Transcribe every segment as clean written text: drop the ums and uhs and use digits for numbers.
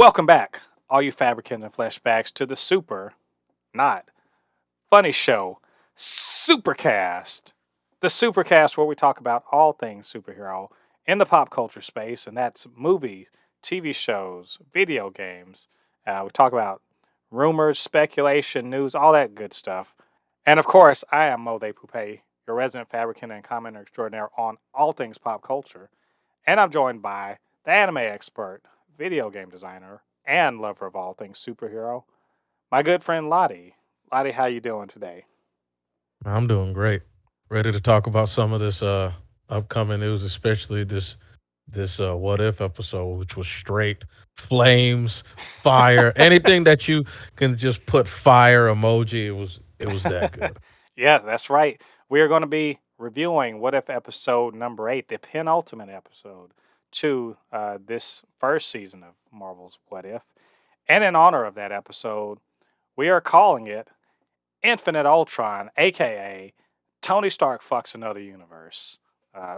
Welcome back, all you Fabricans and Fleshbags, to the super, not funny show, Supercast. The Supercast, where we talk about all things superhero in the pop culture space, and that's movies, TV shows, video games. We talk about rumors, speculation, news, all that good stuff. And of course, I am Mo De Poupe, your resident fabricant and commenter extraordinaire on all things pop culture. And I'm joined by the anime expert, video game designer, and lover of all things superhero, my good friend Ladi. Ladi, how you doing today? I'm doing great. Ready to talk about some of this upcoming news, especially this what if episode, which was straight flames, fire, anything that you can just put fire emoji. It was that good. Yeah, that's right. We are going to be reviewing What If episode number 8, the penultimate episode to this first season of Marvel's What If. And in honor of that episode, we are calling it Infinite Ultron, aka Tony Stark fucks another universe. Uh,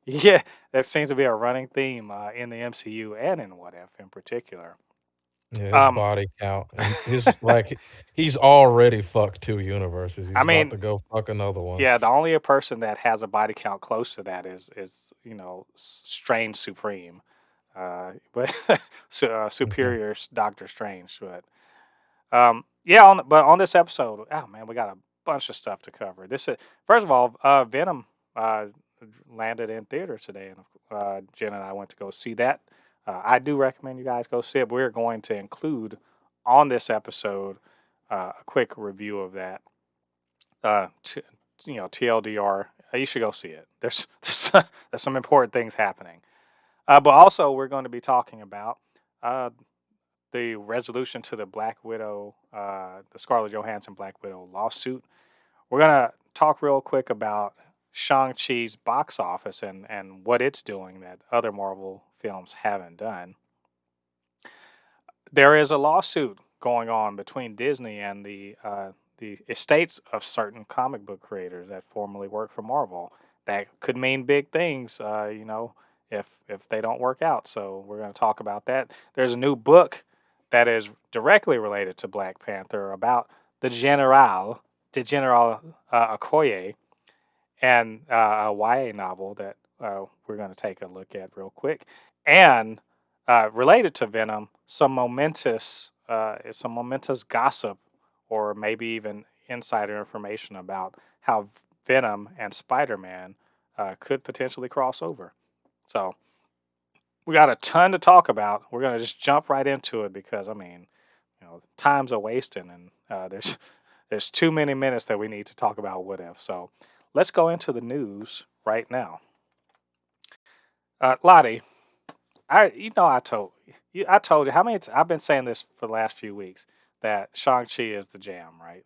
yeah, that seems to be a running theme in the MCU and in What If in particular. Yeah, his Um, body count and his like he's already fucked two universes. I He's about mean, to go fuck another one. yeah, the only a person that has a body count close to that is Strange Supreme, but Mhm. Superior Doctor Strange. But yeah, on this episode, oh man, we got a bunch of stuff to cover. This is first of all, Venom uh, landed in theater today, and Jen and I went to go see that. I do recommend you guys go see it. We're going to include on this episode a quick review of that. T- TLDR. You should go see it. There's some important things happening. But also, we're going to be talking about uh, the resolution to the Black Widow, the Scarlet Johansson Black Widow lawsuit. We're gonna talk real quick about Shang-Chi's box office and what it's doing that other Marvel films haven't done. There is a lawsuit going on between Disney and the estates of certain comic book creators that formerly worked for Marvel. That could mean big things, if they don't work out. So we're going to talk about that. There's a new book that is directly related to Black Panther about the General Okoye, and a YA novel that we're going to take a look at real quick. And related to Venom, some momentous gossip, or maybe even insider information about how Venom and Spider-Man could potentially cross over. So we got a ton to talk about. We're gonna just jump right into it because I mean, time's a wasting, and there's too many minutes that we need to talk about what if. So let's go into the news right now. Lottie, I told you how many I've been saying this for the last few weeks that Shang-Chi is the jam, right?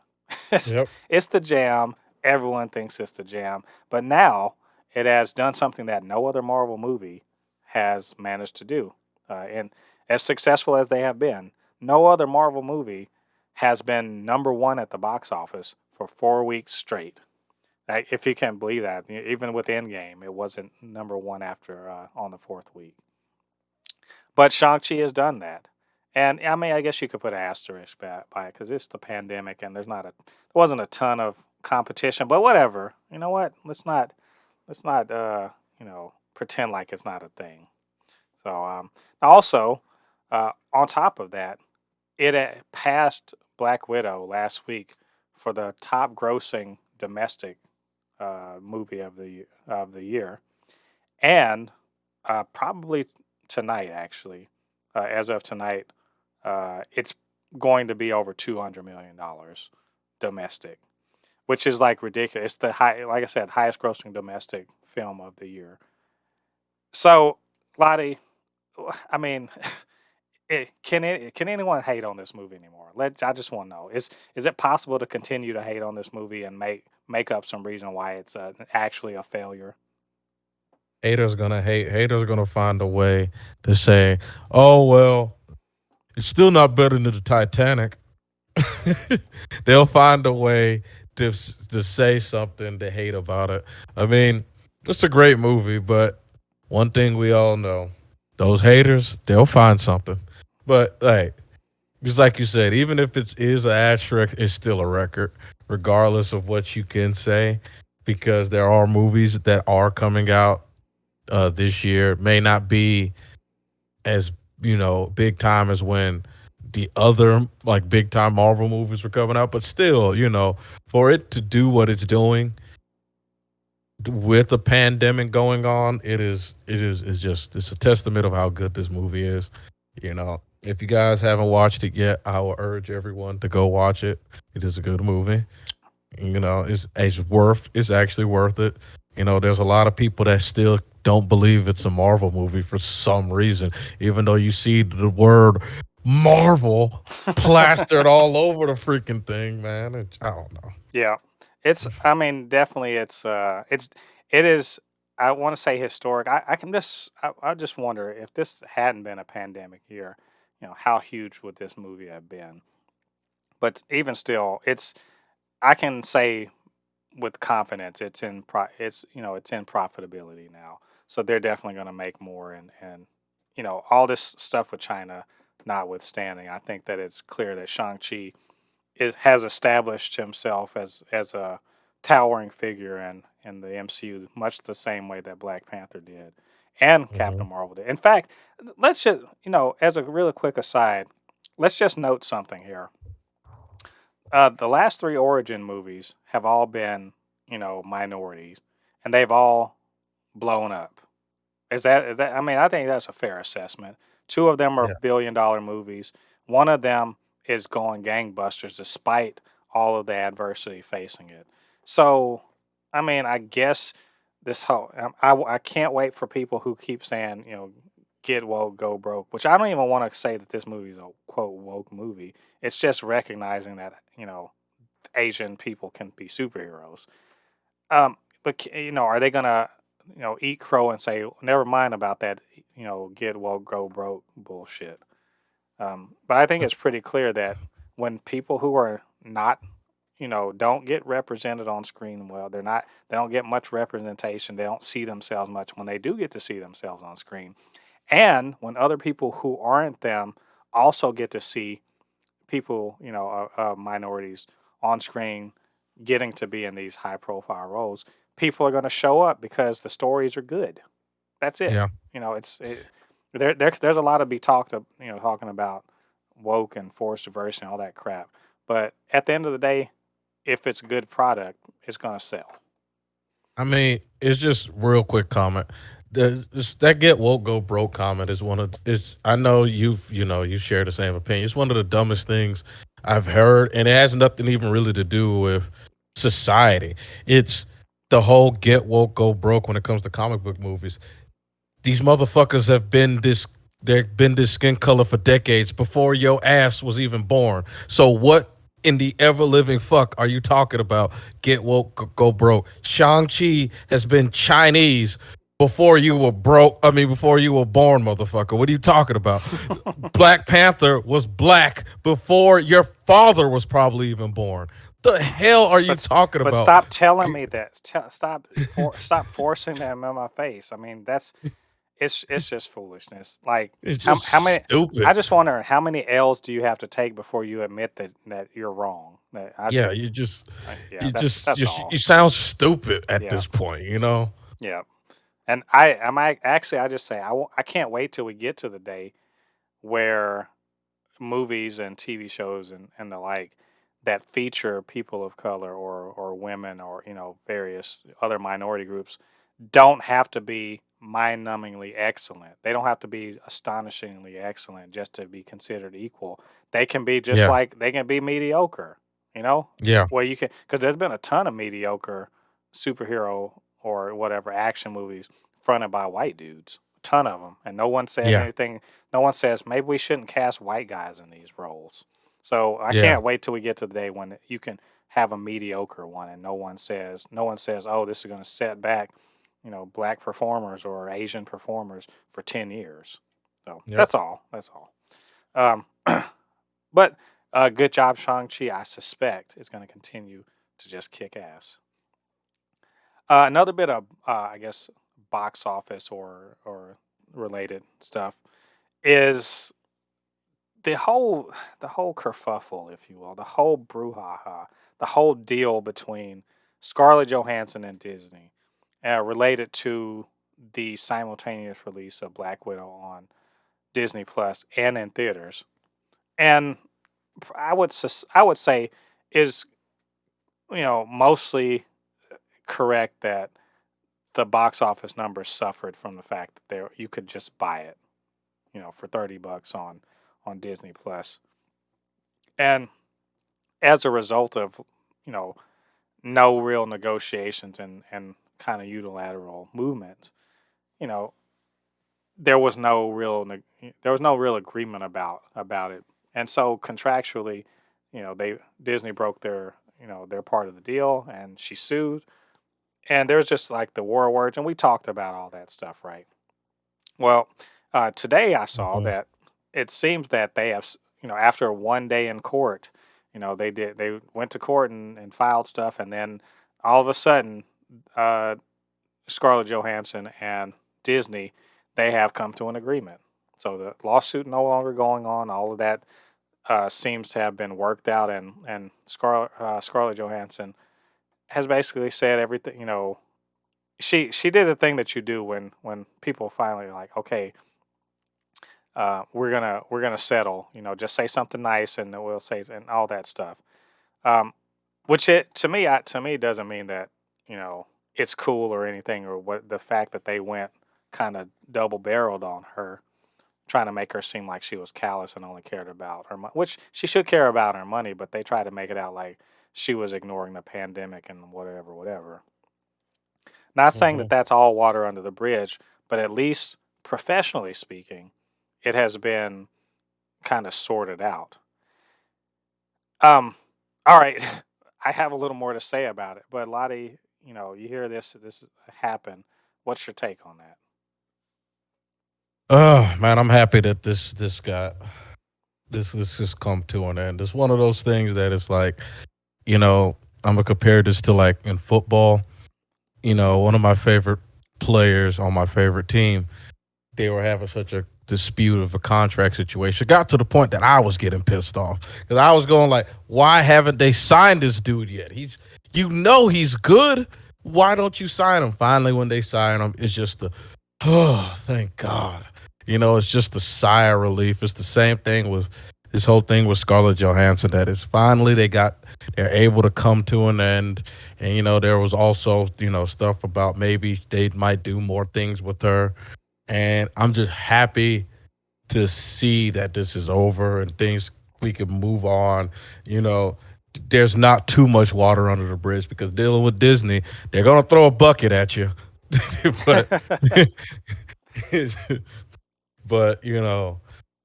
it's, Yep. it's the jam. Everyone thinks it's the jam, but now it has done something that no other Marvel movie has managed to do, and as successful as they have been, no other Marvel movie has been number one at the box office for 4 weeks straight. If you can believe that, even with Endgame, it wasn't number one after on the fourth week. But Shang-Chi has done that. And I mean, I guess you could put an asterisk by it because it's the pandemic and there wasn't a ton of competition. But whatever, you know what? Let's not pretend like it's not a thing. So also on top of that, it passed Black Widow last week for the top grossing domestic movie of the year, and probably tonight actually, as of tonight, it's going to be over $200 million domestic, which is like ridiculous. It's the like I said, highest grossing domestic film of the year. So, Lottie, I mean, can anyone hate on this movie anymore? I just want to know is it possible to continue to hate on this movie and make up some reason why it's actually a failure? Haters gonna hate. Haters gonna find a way to say, "Oh well, it's still not better than the Titanic." They'll find a way to say something to hate about it. I mean, it's a great movie, but one thing we all know: Those haters, they'll find something. But like, just like you said, even if it is an asterisk, it's still a record, regardless of what you can say, because there are movies that are coming out this year. May not be as big time as when the other like big time Marvel movies were coming out, but still, for it to do what it's doing with a pandemic going on, it's a testament of how good this movie is. If you guys haven't watched it yet, I will urge everyone to go watch it. It is a good movie. It's actually worth it. There's a lot of people that still don't believe it's a Marvel movie for some reason, even though you see the word Marvel plastered all over the freaking thing, man. I don't know. Yeah. It's I mean, definitely it is I want to say historic. I can just I just wonder if this hadn't been a pandemic year, how huge would this movie have been? But even still, I can say with confidence it's in profitability now. So they're definitely going to make more and all this stuff with China notwithstanding, I think that it's clear that Shang-Chi has established himself as a towering figure in the MCU, much the same way that Black Panther did and Hmm. Captain Marvel did. In fact, let's just as a really quick aside, let's just note something here. The last three Origin movies have all been minorities, and they've all blown up. Is that? I mean, I think that's a fair assessment. Two of them are Yeah. billion-dollar movies. One of them is going gangbusters despite all of the adversity facing it. So, I mean, I guess this whole I can't wait for people who keep saying get woke, go broke. Which I don't even want to say that this movie is a quote woke movie. It's just recognizing that Asian people can be superheroes. But are they gonna eat crow and say never mind about that get woke go broke bullshit? But I think it's pretty clear that when people who are not don't get represented on screen well, they don't get much representation. They don't see themselves much when they do get to see themselves on screen, and when other people who aren't them also get to see people, minorities on screen getting to be in these high profile roles, people are going to show up because the stories are good. That's it. Yeah. There's a lot to be talking about woke and forced diversity and all that crap. But at the end of the day, if it's a good product, it's going to sell. I mean, it's just real quick comment. That get woke go broke comment is one of it's. I know you share the same opinion. It's one of the dumbest things I've heard, and it has nothing even really to do with society. It's the whole get woke go broke when it comes to comic book movies. These motherfuckers have been this they've been this skin color for decades before your ass was even born. So what in the ever living fuck are you talking about? Get woke, go broke. Shang-Chi has been Chinese before you were broke. I mean, before you were born, motherfucker. What are you talking about? Black Panther was black before your father was probably even born. The hell are you talking But about? stop telling me that. Stop forcing them in my face. I mean, it's just foolishness. Like It's how just many? I stupid. just wonder how many L's do you have to take before you admit that you're wrong. Yeah, Yeah, you just that's you all. sound stupid at Yeah, this point. yeah. And I just say I can't wait till we get to the day where movies and TV shows and the like that feature people of color or women or various other minority groups don't have to be mind-numbingly excellent. They don't have to be astonishingly excellent just to be considered equal. They can be just Yeah, like they can be mediocre, you know? yeah, Well, you can because there's been a ton of mediocre superhero or whatever action movies fronted by white dudes. A ton of them, and no one says yeah, anything. No one says maybe we shouldn't cast white guys in these roles. So I yeah, can't wait till we get to the day when you can have a mediocre one, and no one says, oh, this is going to set back black performers or Asian performers for 10 years. So yep. that's all. That's all. Um, but good job, Shang-Chi. I suspect it's going to continue to just kick ass. Another bit of, I guess, box office or related stuff is the whole kerfuffle, if you will, the whole brouhaha, the whole deal between Scarlett Johansson and Disney, related to the simultaneous release of Black Widow on Disney Plus and in theaters. And I would say is mostly correct that the box office numbers suffered from the fact that you could just buy it, for $30 on Disney Plus. And as a result of, you know, no real negotiations and kind of unilateral movements, you know, there was no real there was no real agreement about it. And so contractually, they Disney broke their part of the deal and she sued. And there's just like the war words, and we talked about all that stuff, right? Well, today I saw Mhm. that it seems that they have, after one day in court, they went to court and filed stuff, and then all of a sudden, uh, Scarlett Johansson and Disney, they have come to an agreement. So the lawsuit no longer going on. All of that seems to have been worked out, and Scarlett Johansson has basically said everything. She did the thing that you do when people finally like, okay, we're gonna settle. Just say something nice, and then we'll say and all that stuff. Um, which it to me doesn't mean that it's cool or anything, or what the fact that they went kind of double barreled on her, trying to make her seem like she was callous and only cared about her money, which she should care about her money, but they try to make it out like she was ignoring the pandemic and whatever, whatever. Not saying that Mhm. that's all water under the bridge, but at least professionally speaking, it has been kind of sorted out. Um, all right, I have a little more to say about it, but Lottie, you hear this happen. What's your take on that? Oh man, I'm happy that this got this has come to an end. It's one of those things that it's like, you know, I'm gonna compare this to like in football. One of my favorite players on my favorite team, they were having such a dispute of a contract situation. It got to the point that I was getting pissed off because I was going like, why haven't they signed this dude yet? He's good. Why don't you sign him? Finally, when they sign him, it's just the, oh, thank God. It's just a sigh of relief. It's the same thing with this whole thing with Scarlett Johansson. That is finally they're able to come to an end. And there was also stuff about maybe they might do more things with her, and I'm just happy to see that this is over and things we can move on. You know, there's not too much water under the bridge because dealing with Disney, they're gonna throw a bucket at you. but but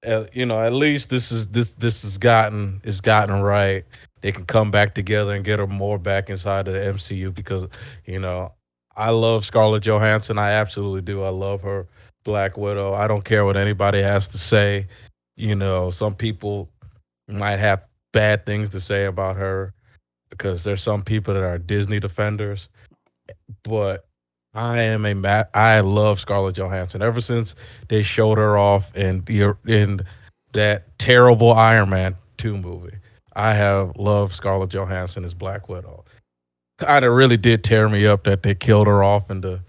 at least this has gotten right. They can come back together and get her more back inside of the MCU because you know I love Scarlett Johansson. I absolutely do. I love her Black Widow. I don't care what anybody has to say. Some people might have bad things to say about her because there's some people that are Disney defenders, but I love Scarlett Johansson ever since they showed her off in that terrible Iron Man 2 movie. I have loved Scarlett Johansson as Black Widow. Kind of really did tear me up that they killed her off in the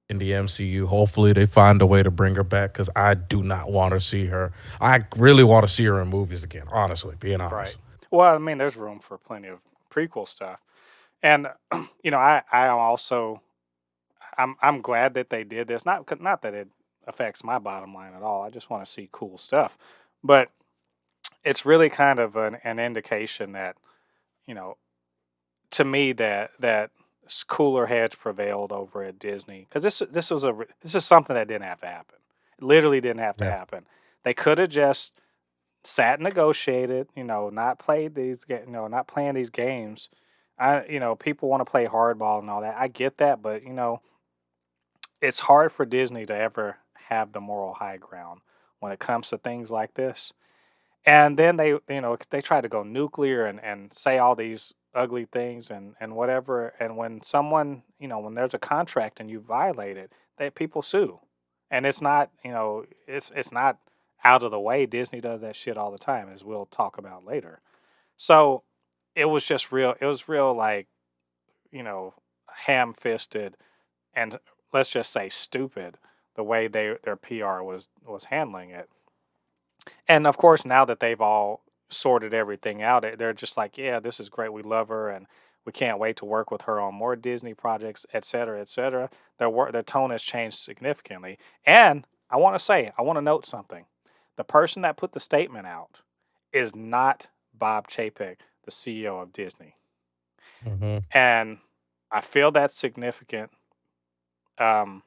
MCU. Hopefully they find a way to bring her back cuz I do not want to see her. I really want to see her in movies again, honestly, being Right. honest. Well, I mean, there's room for plenty of prequel stuff, and I am also I'm glad that they did this. Not that it affects my bottom line at all. I just want to see cool stuff, but it's really kind of an indication that you know to me that cooler heads prevailed over at Disney, because this is something that didn't have to happen. It literally didn't have to Yeah. happen. They could have just sat and negotiated. Not played not playing these games. People want to play hardball and all that. I get that, but it's hard for Disney to ever have the moral high ground when it comes to things like this. And then they try to go nuclear and say all these ugly things and whatever. And when someone, when there's a contract and you violate it, they people sue. and it's not, it's not out of the way. Disney does that shit all the time, as we'll talk about later. So it was just real. It was real, like, you know, ham fisted, and let's just say stupid, the way their PR was handling it. And of course, now that they've all sorted everything out, they're just like, yeah, this is great. We love her, and we can't wait to work with her on more Disney projects, et cetera, et cetera. Their tone has changed significantly. And I want to say, I want to note something. The person that put the statement out is not Bob Chapek, the CEO of Disney, Hmm. and I feel that's significant, um,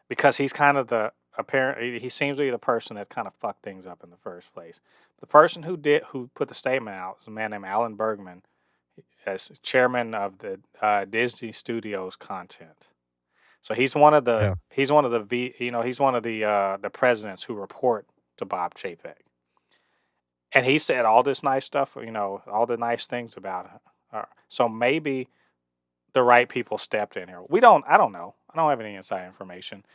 because he's kind of the apparently he seems to be the person that kind of fucked things up in the first place. The person who put the statement out is a man named Alan Bergman, as chairman of the Disney Studios content. So Yeah. he's one of the he's one of the presidents who report to Bob Chapek, and he said all this nice stuff, all the nice things about her. So maybe the right people stepped in here. I don't know. I don't have any inside information.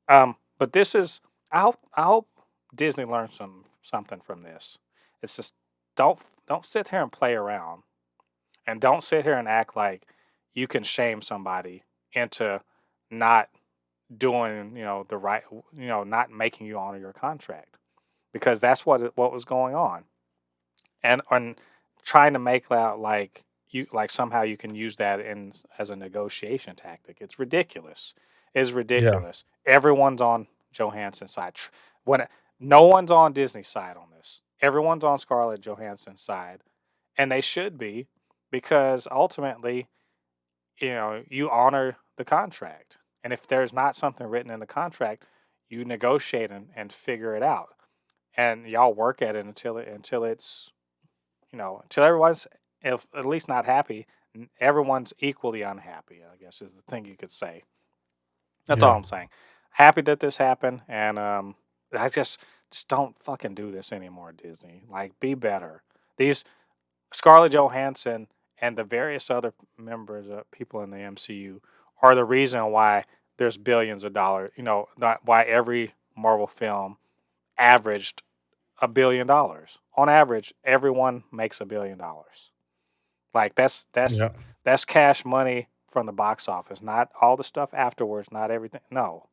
But this is I hope Disney learns something from this. It's just don't don't sit here and play around, and don't sit here and act like you can shame somebody into not doing, the right, not making you honor your contract, because that's what was going on. And trying to make out like somehow you can use that in as a negotiation tactic. It's ridiculous. It's Yeah. ridiculous. Everyone's on Johansson's side. When no one's on Disney's side on this. Everyone's on Scarlett Johansson's side, and they should be, because ultimately, you honor the contract. And if there's not something written in the contract, you negotiate and figure it out, and y'all work at it until it's, until everyone's, if at least not happy, everyone's equally unhappy, I guess is the thing you could say. That's all Yeah. I'm saying. Happy that this happened, and I just don't fucking do this anymore, Disney. Like, be better. These Scarlett Johansson and the various other members of people in the MCU are the reason why there's billions of dollars. Not why every Marvel film averaged $1 billion. On average, everyone makes $1 billion. Like, Yeah. that's cash money from the box office, not all the stuff afterwards, not everything. No.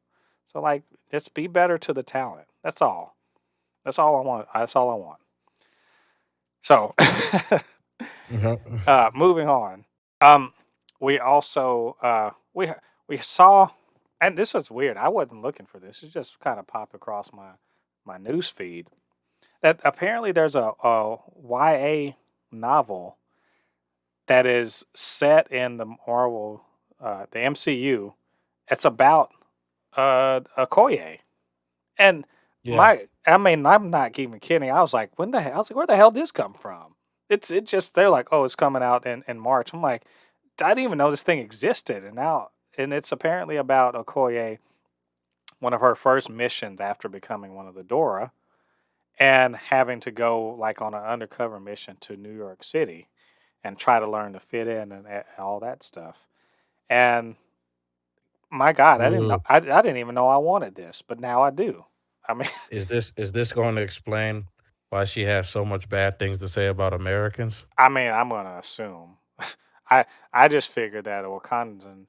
So, like, just be better to the talent. That's all. That's all I want. That's all I want. So, Yeah. moving on. Um, we also we saw, and this was weird. I wasn't looking for this. It just kind of popped across my news feed, that apparently there's a YA novel that is set in the Marvel, the MCU. It's about Okoye, and Yeah. I mean, I'm not even kidding. I was like, when the hell? I was like, where the hell did this come from? It just, they're like, oh, it's coming out in March. I'm like, I didn't even know this thing existed, and it's apparently about Okoye, one of her first missions after becoming one of the Dora, and having to go like on an undercover mission to New York City and try to learn to fit in and all that stuff. And my God, I didn't know. Ooh. I didn't even know I wanted this, but now I do. I mean, Is this going to explain why she has so much bad things to say about Americans? I'm gonna assume. I just figured that Wakandans,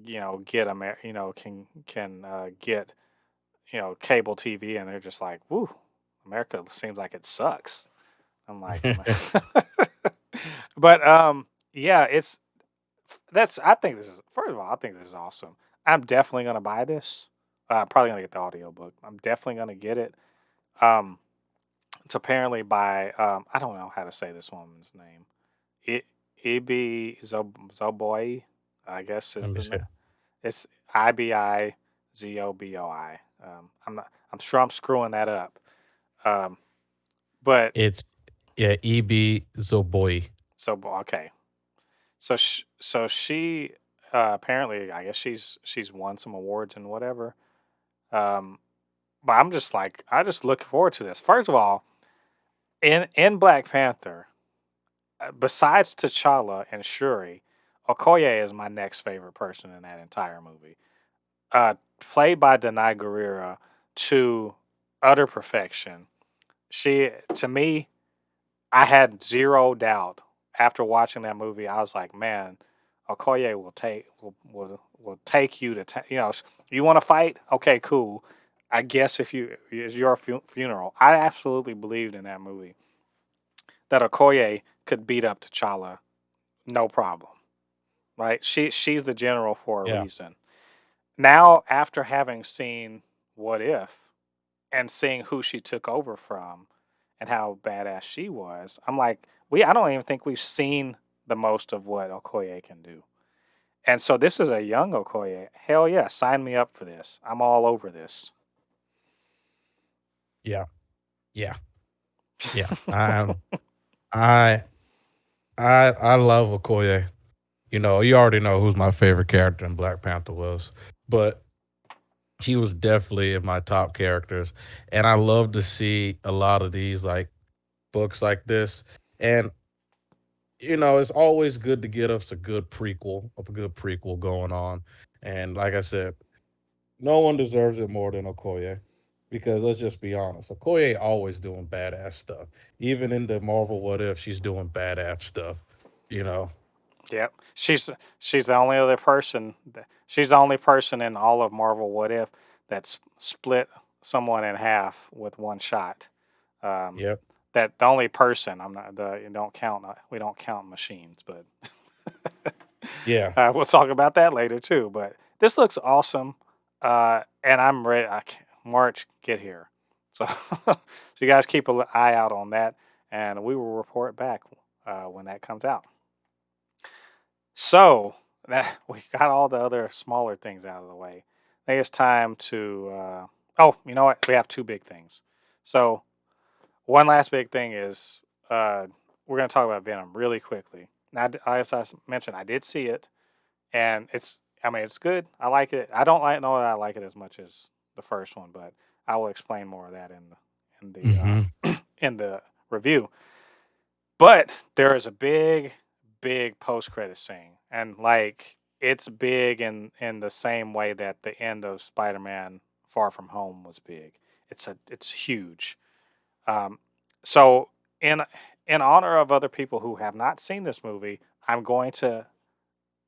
get can get, cable TV, and they're just like, woo, America seems like it sucks. I'm like, but yeah, that's I think this is first of all, I think this is awesome. I'm definitely gonna buy this. I'm probably gonna get the audiobook. I'm definitely gonna get it. Um, it's apparently by I don't know how to say this woman's name. It Ibi Zoboi, I guess is Let me the see. name. It's Ibizoboi. I'm sure I'm screwing that up. Um, but It's yeah, EB Zoboy. so okay. So she apparently, I guess she's won some awards and whatever. Um, but I'm just like, I just look forward to this. First of all, in Black Panther, besides T'Challa and Shuri, Okoye is my next favorite person in that entire movie. played by Denai Guerrera to utter perfection. She, to me, I had zero doubt after watching that movie. I was like, man, Okoye will take you to you want to fight? Okay, cool. I guess if you it's your funeral. I absolutely believed in that movie that Okoye could beat up T'Challa, no problem. Right? She's the general for a Yeah. reason. Now, after having seen What If and seeing who she took over from and how badass she was, I'm like, I don't even think we've seen the most of what Okoye can do. And so this is a young Okoye. Hell yeah, sign me up for this. I'm all over this. Yeah. Yeah. Yeah. I I love Okoye. You know, you already know who's my favorite character in Black Panther was, but he was definitely in my top characters, and I love to see a lot of these like books like this. And you know, it's always good to get us a good prequel going on. And like I said, no one deserves it more than Okoye. Because let's just be honest, Okoye always doing badass stuff. Even in the Marvel What If, she's doing badass stuff. You know. Yep. She's the only other person. She's the only person in all of Marvel What If that's split someone in half with one shot. Um, Yep. that the only person. I'm not the you don't count. We don't count machines, but Yeah. we'll talk about that later too. But this looks awesome, and I'm ready. March, get here. So, so you guys keep an eye out on that, and we will report back when that comes out. So that we got all the other smaller things out of the way. I think it's time to. Oh, you know what? We have two big things. So one last big thing is we're going to talk about Venom really quickly. Now, as I mentioned, I did see it, and it's. I mean, it's good. I like it. I don't like know that I like it as much as the first one, but I will explain more of that in Hmm. the in the review. But there is a big post credit scene, and like it's big in the same way that the end of Spider Man Far From Home was big. It's huge. Um, so in honor of other people who have not seen this movie, I'm going to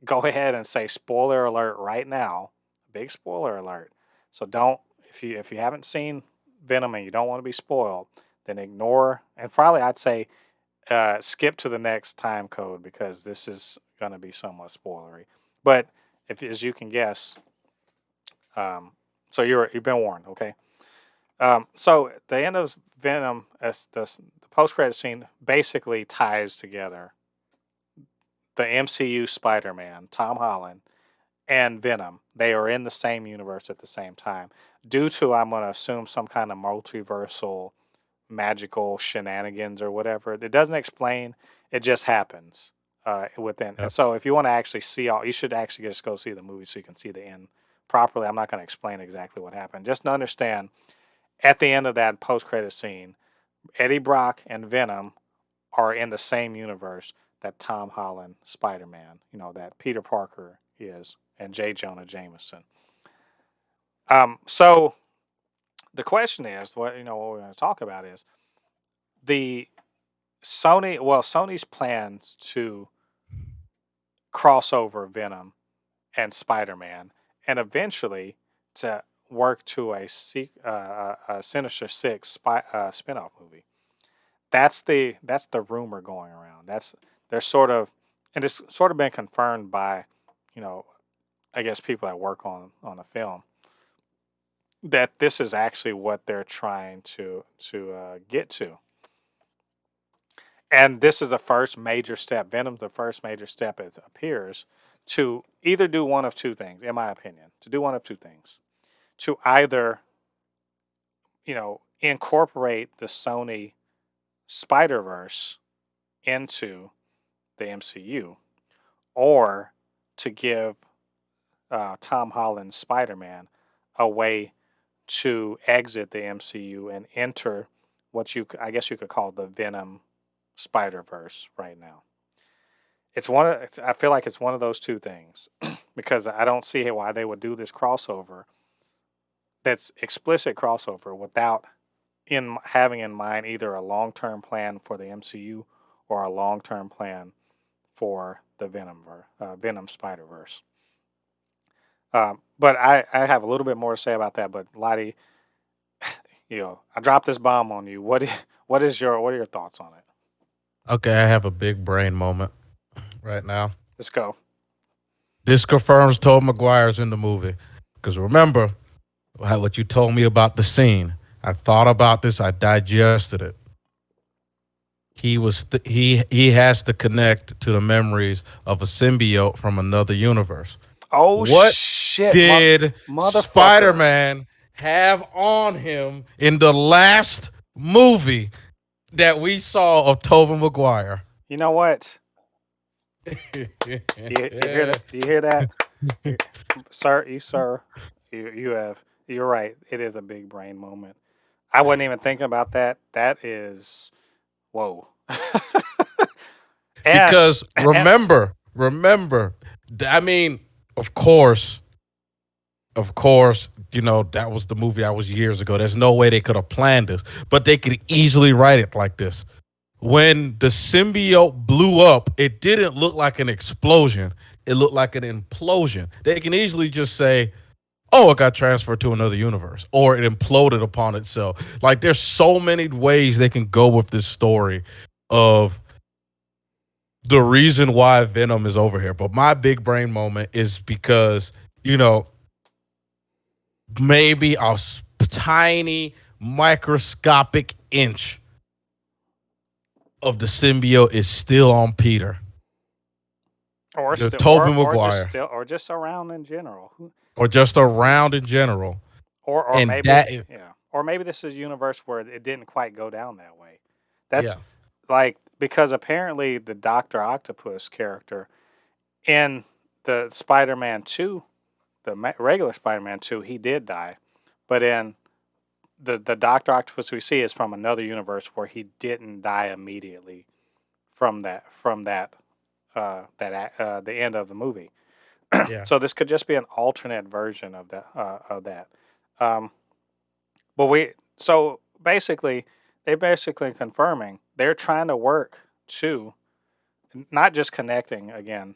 go ahead and say spoiler alert right now. Big spoiler alert. So don't if you haven't seen Venom and you don't want to be spoiled, then ignore and probably I'd say skip to the next time code because this is going to be somewhat spoilery. But if as you can guess, um, so you've been warned, okay? So the end of Venom, as the post credit scene basically ties together the MCU Spider-Man, Tom Holland, and Venom. They are in the same universe at the same time, due to I'm going to assume some kind of multiversal magical shenanigans or whatever. It doesn't explain. It just happens within. And Yep. so, if you want to actually see all, you should actually just go see the movie so you can see the end properly. I'm not going to explain exactly what happened. Just to understand, at the end of that post-credit scene, Eddie Brock and Venom are in the same universe that Tom Holland Spider-Man, that Peter Parker is, and J. Jonah Jameson. So the question is, what we're going to talk about is the Sony's plans to cross over Venom and Spider-Man, and eventually to work to a Sinister Six spinoff movie. That's the rumor going around. They're sort of, and it's sort of been confirmed by, you know, I guess people that work on the film that this is actually what they're trying to get to. And this is the first major step. Venom's the first major step, it appears, to either do one of two things, in my opinion, to do one of two things. To either, incorporate the Sony Spider Verse into the MCU, or to give Tom Holland's Spider Man a way to exit the MCU and enter I guess you could call the Venom Spider Verse right now. I feel like it's one of those two things because I don't see why they would do this crossover that's explicit crossover without in having in mind either a long-term plan for the MCU or a long-term plan for the Venom Spider Verse. But I have a little bit more to say about that. But Lottie, I dropped this bomb on you. What are your thoughts on it? Okay, I have a big brain moment right now. Let's go. This confirms Tobey Maguire's in the movie. Because remember what you told me about the scene. I thought about this. I digested it. He has to connect to the memories of a symbiote from another universe. Oh What shit, did motherfucker! Spider-Man have on him in the last movie that we saw of Tobey Maguire? You know what? You hear that? Do you hear that, You- sir? You have. You're right. It is a big brain moment. I wasn't even thinking about that. That is whoa. and Because and remember, I mean, of course, that was the movie that was years ago. There's no way they could have planned this, but they could easily write it like this. When the symbiote blew up, it didn't look like an explosion. It looked like an implosion. They can easily just say, oh, it got transferred to another universe, or it imploded upon itself. Like, there's so many ways they can go with this story of the reason why Venom is over here. But my big brain moment is because, you know, maybe tiny microscopic inch of the symbiote is still on Peter. or The still Tobey just Maguire. still or just around in general. Or just around in general. Or And maybe that is, or maybe this is a universe where it didn't quite go down that way. That's yeah. like because apparently the Doctor Octopus character in the Spider-Man 2, regular Spider-Man 2, he did die. But in the Doctor Octopus we see is from another universe where he didn't die immediately from the end of the movie. Yeah. So this could just be an alternate version of that. Um, but we so basically they're basically confirming they're trying to work to not just connecting again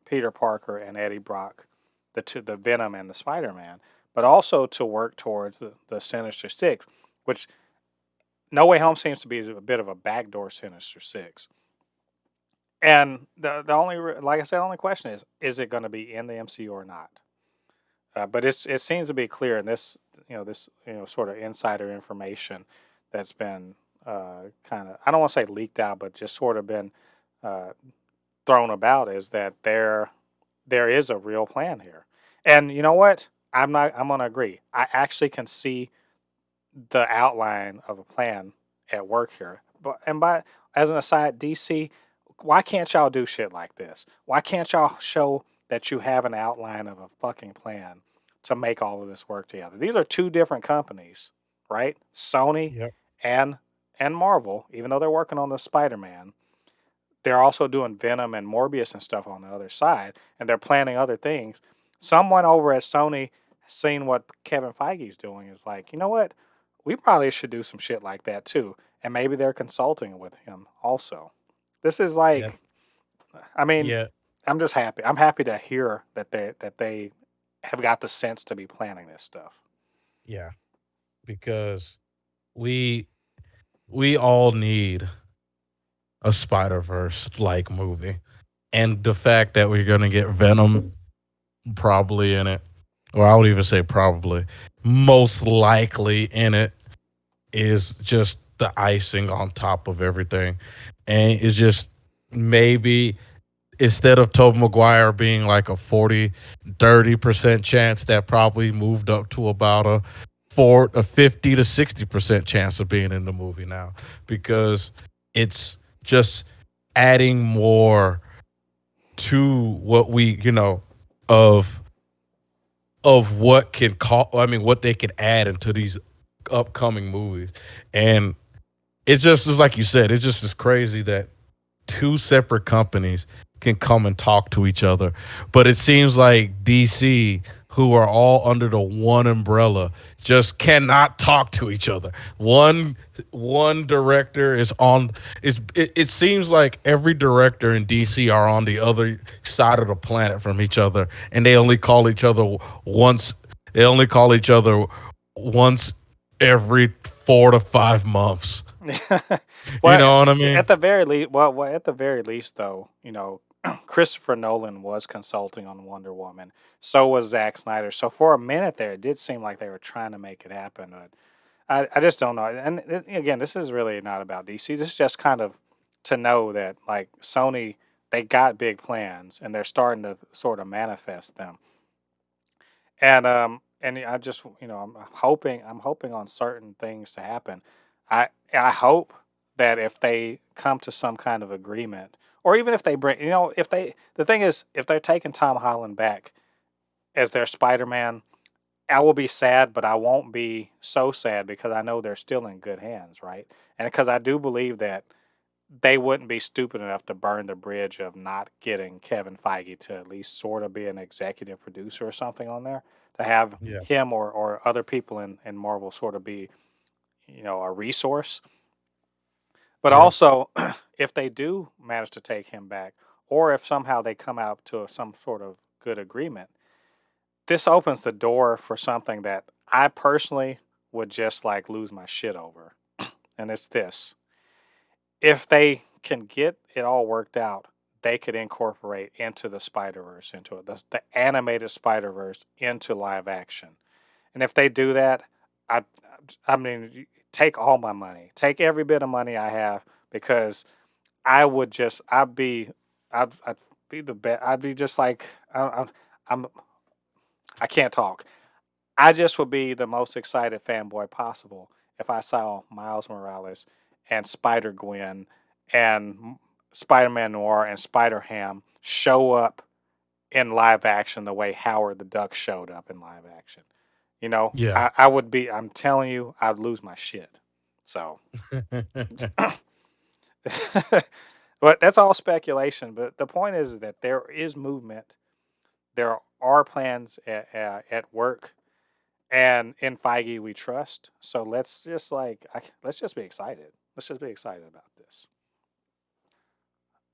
Peter Parker and Eddie Brock, the Venom and the Spider Man, but also to work towards the Sinister Six, which No Way Home seems to be a bit of a backdoor Sinister Six. And the only like I said, the only question is it going to be in the MCU or not? But it seems to be clear in this sort of insider information that's been kind of I don't want to say leaked out, but just sort of been uh, thrown about is that there is a real plan here. And you know what? I'm gonna agree. I actually can see the outline of a plan at work here. But and by as an aside, DC, why can't y'all do shit like this? Why can't y'all show that you have an outline of a fucking plan to make all of this work together? These are two different companies, right? Sony Yep. and Marvel, even though they're working on the Spider-Man, they're also doing Venom and Morbius and stuff on the other side, and they're planning other things. Someone over at Sony has seen what Kevin Feige's doing. Is like, you know what? We probably should do some shit like that too, and maybe they're consulting with him also. This is Yeah. like, I mean, Yeah. I'm just happy. I'm happy to hear that they have got the sense to be planning this stuff. Yeah. Because we we all need a Spider-Verse like movie. And the fact that we're gonna get Venom probably in it, or I would even say probably, most likely in it, is just the icing on top of everything. And it's just maybe instead of Tobey Maguire being like a 40-30% chance, that probably moved up to about a 50 to 60% chance of being in the movie now, because it's just adding more to what we, of what can call, I mean, what they could add into these upcoming movies. And it's just like you said, it's just as crazy that two separate companies can come and talk to each other. But it seems like DC, who are all under the one umbrella, just cannot talk to each other. One director is on. It seems like every director in DC are on the other side of the planet from each other, and they only call each other once. They only call each other once every 4 to 5 months. You Well, know what I mean? at the very least, at the very least, though, Christopher Nolan was consulting on Wonder Woman. So was Zack Snyder. So for a minute there, it did seem like they were trying to make it happen. But I just don't know. And again, this is really not about DC. This is just kind of to know that like Sony, they got big plans and they're starting to sort of manifest them. And I just I'm hoping on certain things to happen. I hope that if they come to some kind of agreement, or even if they bring, if they the thing is, if they're taking Tom Holland back as their Spider Man, I will be sad, but I won't be so sad because I know they're still in good hands, right? And because I do believe that they wouldn't be stupid enough to burn the bridge of not getting Kevin Feige to at least sort of be an executive producer or something on there, to have Yeah. him or other people in Marvel sort of be, a resource. But Yeah. also, if they do manage to take him back, or if somehow they come out to some sort of good agreement, this opens the door for something that I personally would just like lose my shit over. And it's this: if they can get it all worked out, they could incorporate into the Spider Verse, into it, the animated Spider Verse into live action. And if they do that, I, I mean, take all my money, take every bit of money I have, because I would just, I'd be the best. I'd be just like, I'm, I can't talk. I just would be the most excited fanboy possible if I saw Miles Morales and Spider Gwen and Spider Man Noir and Spider Ham show up in live action the way Howard the Duck showed up in live action. Yeah. I would be, I'm telling you, I'd lose my shit. So, but that's all speculation. But the point is that there is movement, there are plans at work, and in Feige we trust. So let's just be excited. Let's just be excited about this.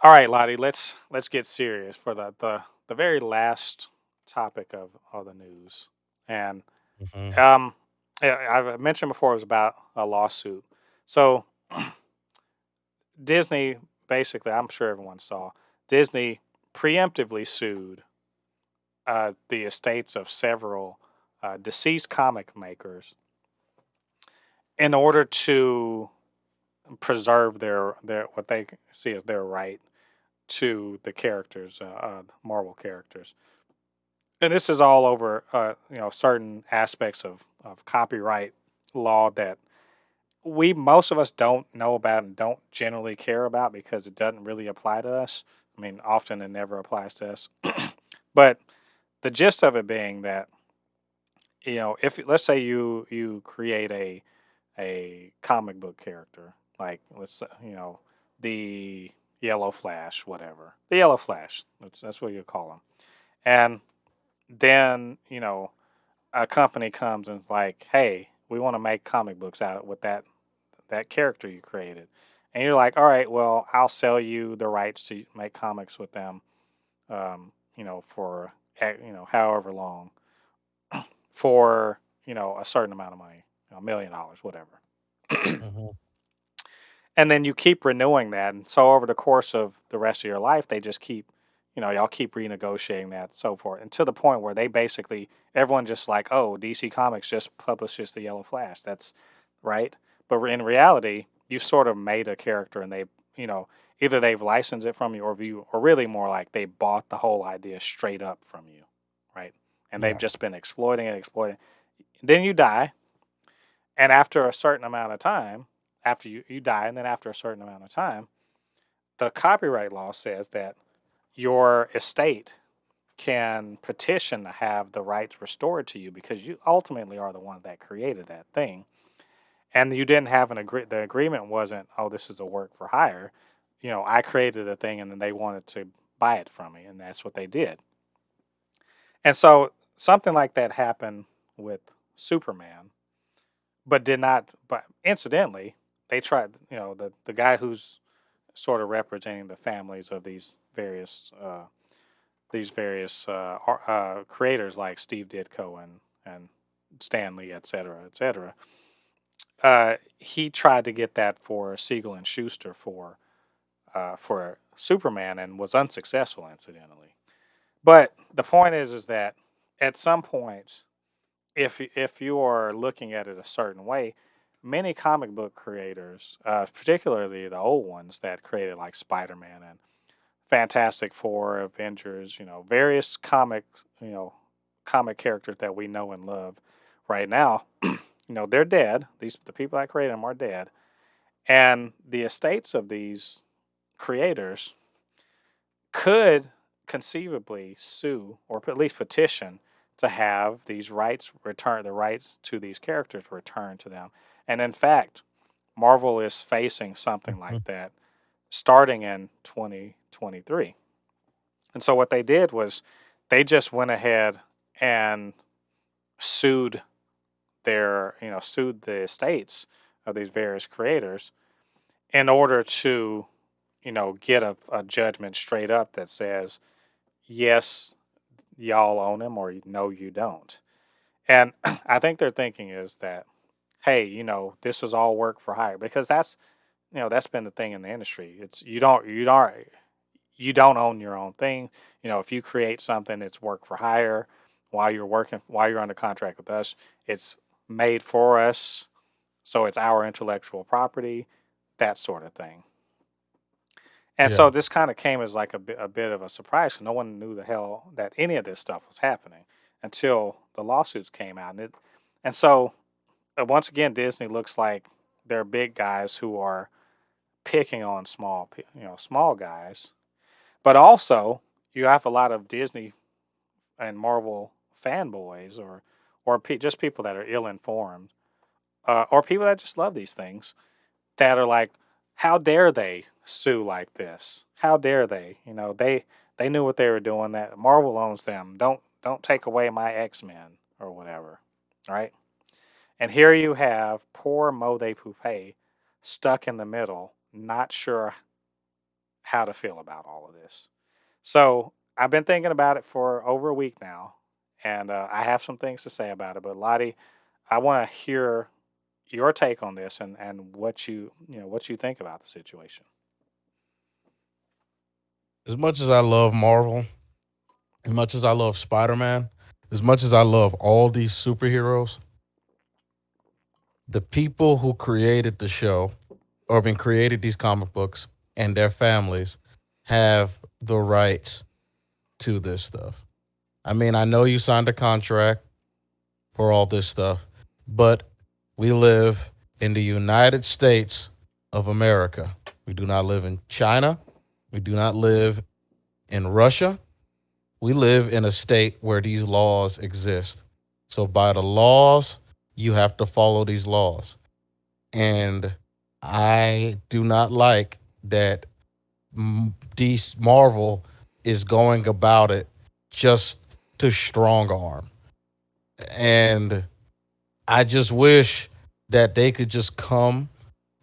All right, Lottie, let's get serious for the very last topic of the news. And Mhm. um I've mentioned before, it was about a lawsuit. So Disney, basically, I'm sure everyone saw, Disney preemptively sued the estates of several deceased comic makers in order to preserve their what they see as their right to the characters, Marvel characters. And this is all over, certain aspects of copyright law that most of us don't know about and don't generally care about because it doesn't really apply to us. I mean, often it never applies to us. But the gist of it being that, if let's say you create a comic book character, like let's say, the Yellow Flash, whatever, the Yellow Flash. That's what you call him. And then a company comes and is like, "Hey, we want to make comic books out with that character you created," and you're like, "All right, well, I'll sell you the rights to make comics with them, for however long, for a certain amount of money, $1 million, whatever." Mhm. And then you keep renewing that, and so over the course of the rest of your life, they just keep, y'all keep renegotiating that, and so forth, and to the point where they basically everyone just like, oh, DC Comics just publishes the Yellow Flash. That's right, but in reality, you've sort of made a character, and they, you know, either they've licensed it from you, or really more like they bought the whole idea straight up from you, right? And they've Yeah. just been exploiting it, exploiting. Then you die, and after a certain amount of time, after you die, and then after a certain amount of time, the copyright law says that your estate can petition to have the rights restored to you because you ultimately are the one that created that thing. And you didn't have the agreement wasn't, oh, this is a work for hire. I created a thing and then they wanted to buy it from me, and that's what they did. And so something like that happened with Superman, but did not. But incidentally, they tried. The guy who's sort of representing the families of these various creators like Steve Ditko and Stan Lee, et cetera, et cetera. He tried to get that for Siegel and Schuster for Superman and was unsuccessful, incidentally. But the point is that at some point, if you are looking at it a certain way, many comic book creators, particularly the old ones that created like Spider-Man and Fantastic Four, Avengers, various comic characters that we know and love right now, they're dead. The people that created them are dead, and the estates of these creators could conceivably sue or at least petition to have these rights return the rights to these characters returned to them. And in fact, Marvel is facing something Mhm. like that starting in 2023. And so what they did was they just went ahead and sued sued the estates of these various creators in order to, get a judgment straight up that says, yes, y'all own him, or no, you don't. And I think their thinking is that, hey, this was all work for hire, because that's been the thing in the industry. It's you don't own your own thing. If you create something, it's work for hire. While you're under contract with us, it's made for us, so it's our intellectual property, that sort of thing. And Yeah. so this kind of came as like a bit of a surprise. 'Cause no one knew the hell that any of this stuff was happening until the lawsuits came out. And once again, Disney looks like they're big guys who are picking on small guys. But also, you have a lot of Disney and Marvel fanboys, or just people that are ill informed, or people that just love these things, that are like, how dare they sue like this? How dare they? They knew what they were doing. That Marvel owns them. Don't take away my X-Men or whatever, right? And here you have poor Mo de Poupée stuck in the middle, not sure how to feel about all of this. So I've been thinking about it for over a week now, and I have some things to say about it. But Lottie, I want to hear your take on this, and what you think about the situation. As much as I love Marvel, as much as I love Spider Man, as much as I love all these superheroes, the people who created the show or been created these comic books and their families have the rights to this stuff. I mean, I know you signed a contract for all this stuff, but we live in the United States of America. We do not live in China. We do not live in Russia. We live in a state where these laws exist. So, by the laws, you have to follow these laws. And I do not like that DC Marvel is going about it just to strong arm. And I just wish that they could just come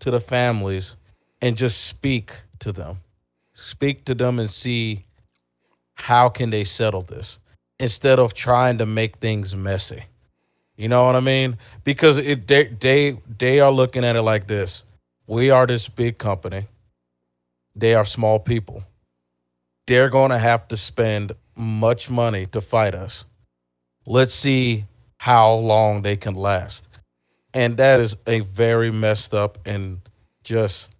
to the families and just speak to them and see how can they settle this instead of trying to make things messy. You know what I mean? Because they are looking at it like this: we are this big company, they are small people. They're going to have to spend much money to fight us. Let's see how long they can last. And that is a very messed up and just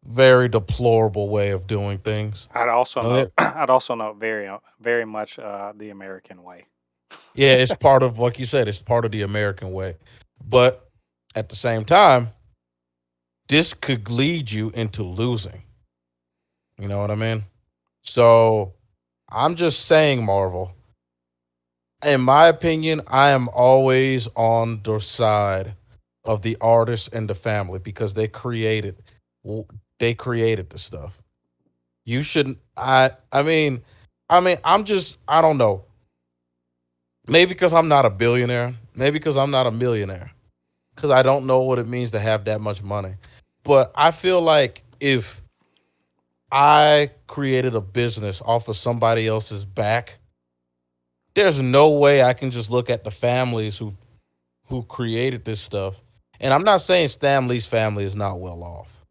very deplorable way of doing things. I'd also No, note, I'd also note very much the American way. yeah, it's part of, like you said, it's part of the American way. But at the same time, this could lead you into losing. You know what I mean? So I'm just saying, Marvel, in my opinion, I am always on the side of the artist and the family because they created the stuff. You shouldn't. I mean, I don't know. Maybe because I'm not a billionaire. Maybe because I'm not a millionaire. Because I don't know what it means to have that much money. But I feel like if I created a business off of somebody else's back, there's no way I can just look at the families who created this stuff. And I'm not saying Stan Lee's family is not well off,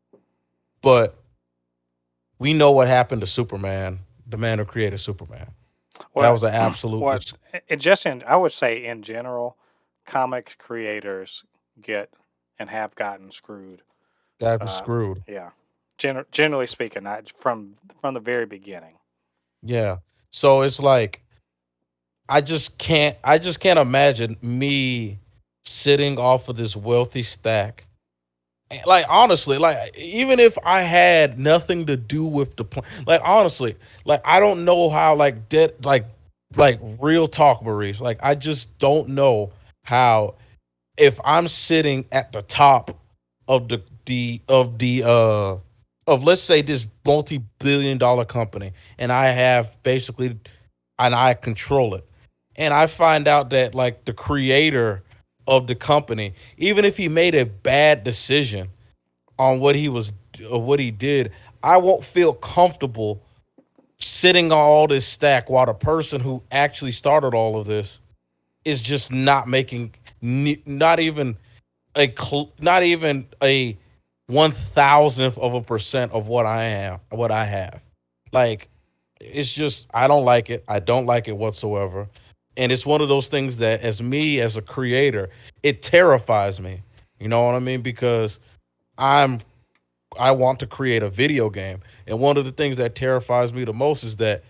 but we know what happened to Superman, the man who created Superman. That What was an absolute what it just in I would say in general, comic creators get and have gotten screwed. guy was Uh, screwed. yeah, generally speaking, not from the very beginning. Yeah. So it's like I just can't imagine me sitting off of this wealthy stack. Like honestly, like even if I had nothing to do with the plan, like honestly, like I don't know how like dead like real talk, Maurice. Like I just don't know how if I'm sitting at the top of the of let's say this multi-billion dollar company and I have basically and I control it. And I find out that like the creator of the company, even if he made a bad decision on what he did, I won't feel comfortable sitting on all this stack while the person who actually started all of this is just not making not even not even a 1,000th of a percent of what I have. Like it's just I don't like it. I don't like it whatsoever. And it's one of those things that as me as a creator, it terrifies me. You know what I mean? Because I'm I want to create a video game. And one of the things that terrifies me the most is that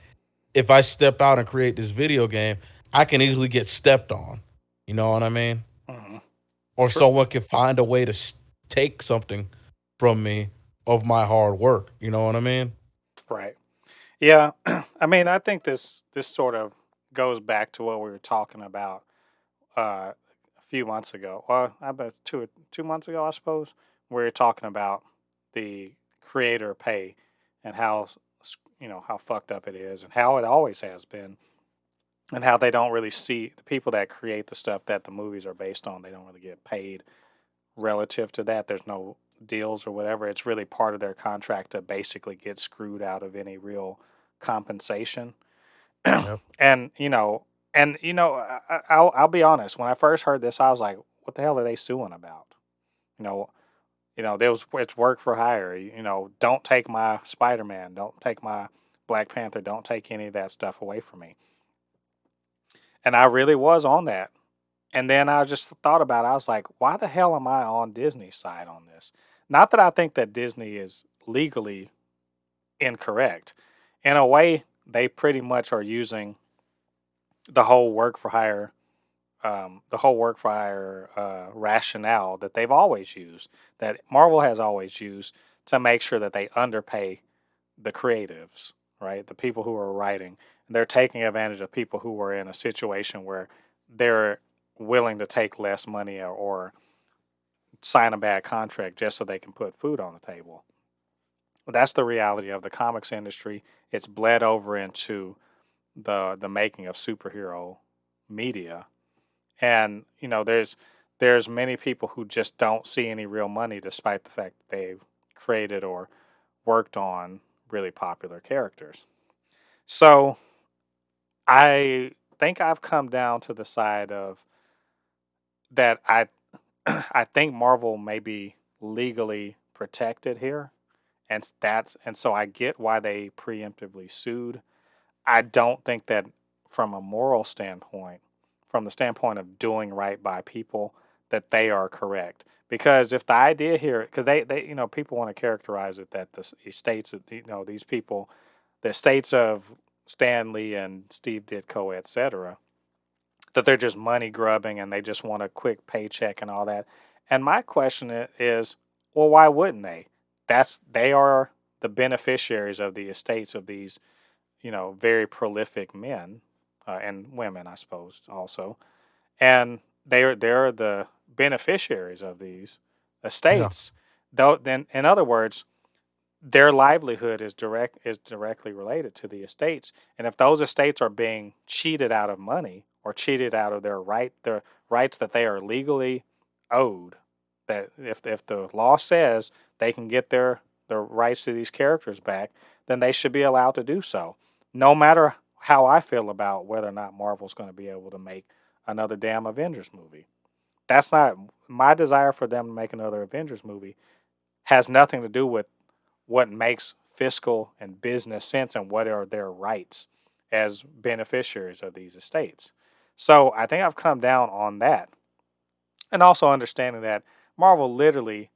if I step out and create this video game, I can easily get stepped on. You know what I mean? Hmm. Or someone can find a way to take something from me of my hard work. You know what I mean? Right. Yeah. I mean, I think this sort of goes back to what we were talking about a few months ago. Well, I bet 2 months ago, I suppose. We were talking about the creator pay and how how fucked up it is and how it always has been and how they don't really see the people that create the stuff that the movies are based on. They don't really get paid relative to that. There's no deals or whatever. It's really part of their contract to basically get screwed out of any real compensation. Yep. and I'll be honest. When I first heard this, I was like, "What the hell are they suing about?" You know, there was it's work for hire. Don't take my Spider Man. Don't take my Black Panther. Don't take any of that stuff away from me. And I really was on that. And then I just thought about it. I was like, why the hell am I on Disney's side on this? Not that I think that Disney is legally incorrect. In a way, they pretty much are using the whole work for hire, rationale that they've always used, that Marvel has always used to make sure that they underpay the creatives, right? The people who are writing. They're taking advantage of people who are in a situation where they're willing to take less money or sign a bad contract just so they can put food on the table. That's the reality of the comics industry. It's bled over into the making of superhero media, and there's many people who just don't see any real money, despite the fact that they've created or worked on really popular characters. So I think I've come down to the side of that I think Marvel may be legally protected here, and so I get why they preemptively sued. I don't think that from a moral standpoint, from the standpoint of doing right by people, that they are correct. Because if the idea here, because they people want to characterize it that the estates of these people, the estates of Stanley and Steve Ditko, etc., that they're just money grubbing and they just want a quick paycheck and all that. And my question is, well, why wouldn't they? They are the beneficiaries of the estates of these, very prolific men and women, I suppose, also, and they're the beneficiaries of these Yeah. estates. Though, then, in other words, their livelihood is directly related to the estates, and if those estates are being cheated out of money or cheated out of their rights that they are legally owed, that if the law says they can get their rights to these characters back, then they should be allowed to do so, no matter how I feel about whether or not Marvel's going to be able to make another damn Avengers movie. That's not my desire for them to make another Avengers movie has nothing to do with what makes fiscal and business sense and what are their rights as beneficiaries of these estates. So I think I've come down on that. And also understanding that Marvel literally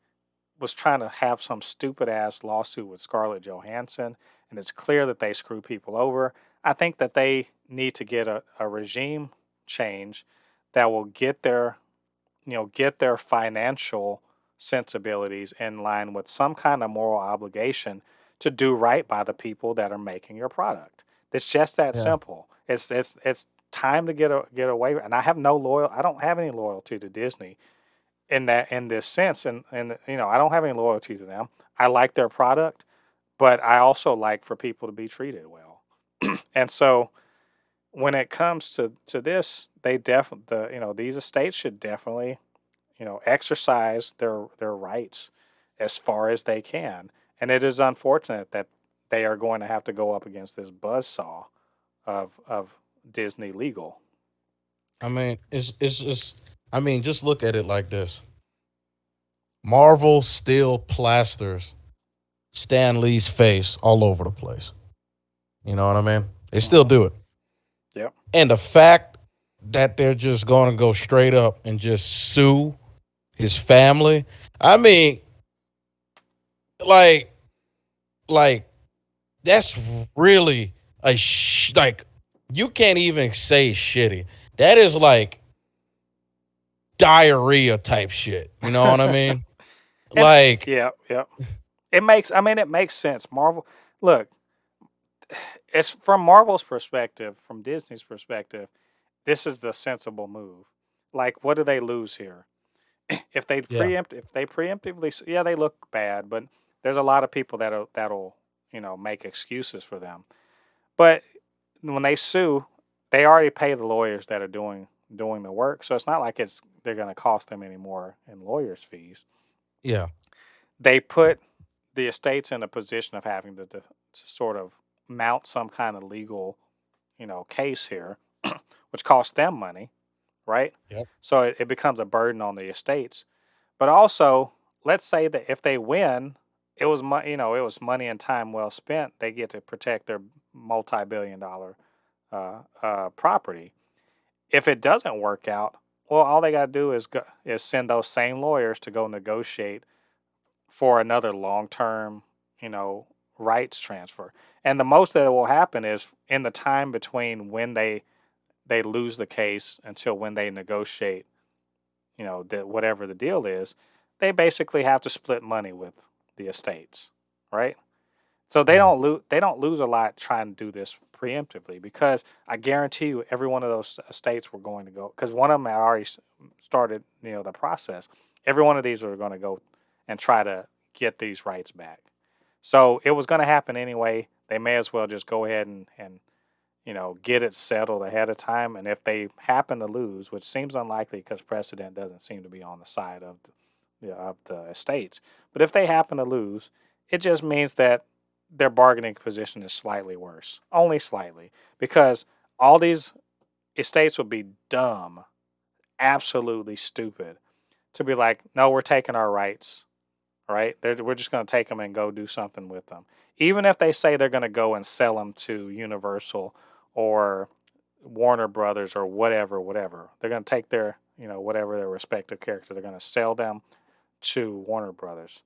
was trying to have some stupid ass lawsuit with Scarlett Johansson, and it's clear that they screw people over. I think that they need to get a regime change that will get their financial sensibilities in line with some kind of moral obligation to do right by the people that are making your product. It's just that Yeah. simple. It's time to get away. And I don't have any loyalty to Disney in this sense. And I don't have any loyalty to them. I like their product, but I also like for people to be treated well. And so when it comes to this, they definitely these estates should definitely exercise their rights as far as they can. And it is unfortunate that they are going to have to go up against this buzzsaw of Disney legal. I mean, it's just. I mean, just look at it like this. Marvel still plasters Stan Lee's face all over the place. You know what I mean? They still Hmm. do it. Yep. And the fact that they're just going to go straight up and just sue his family. I mean, like, like that's really like you can't even say shitty. That is like diarrhea type shit. You know what I mean? And Like, yeah, yeah. It makes sense. Marvel, look, it's from Marvel's perspective, from Disney's perspective, this is the sensible move. Like, what do they lose here? yeah, If they preemptively, yeah, they look bad, but there's a lot of people that'll make excuses for them. But when they sue, they already pay the lawyers that are doing the work, so it's not like they're going to cost them any more in lawyers' fees. yeah, They put the estates in a position of having to sort of mount some kind of legal case here, which costs them money, right? yep, So it becomes a burden on the estates. But also, let's say that if they win, it was money and time well spent. They get to protect their multi-billion-dollar property. If it doesn't work out, well, all they got to do is send those same lawyers to go negotiate for another long-term, you know, rights transfer. And the most that will happen is in the time between when they lose the case until when they negotiate, whatever the deal is, they basically have to split money with the estates, right? So yeah, they don't lose a lot trying to do this preemptively because I guarantee you every one of those estates were going to go because one of them had already started the process. Every one of these are going to go and try to get these rights back. So it was going to happen anyway. They may as well just go ahead and get it settled ahead of time. And if they happen to lose, which seems unlikely because precedent doesn't seem to be on the side of the estates, but if they happen to lose, it just means that their bargaining position is slightly worse, only slightly, because all these estates would be dumb, absolutely stupid, to be like, no, we're taking our rights, right? We're just going to take them and go do something with them. Even if they say they're going to go and sell them to Universal or Warner Brothers or whatever, they're going to take their, whatever their respective character, they're going to sell them to Warner Brothers.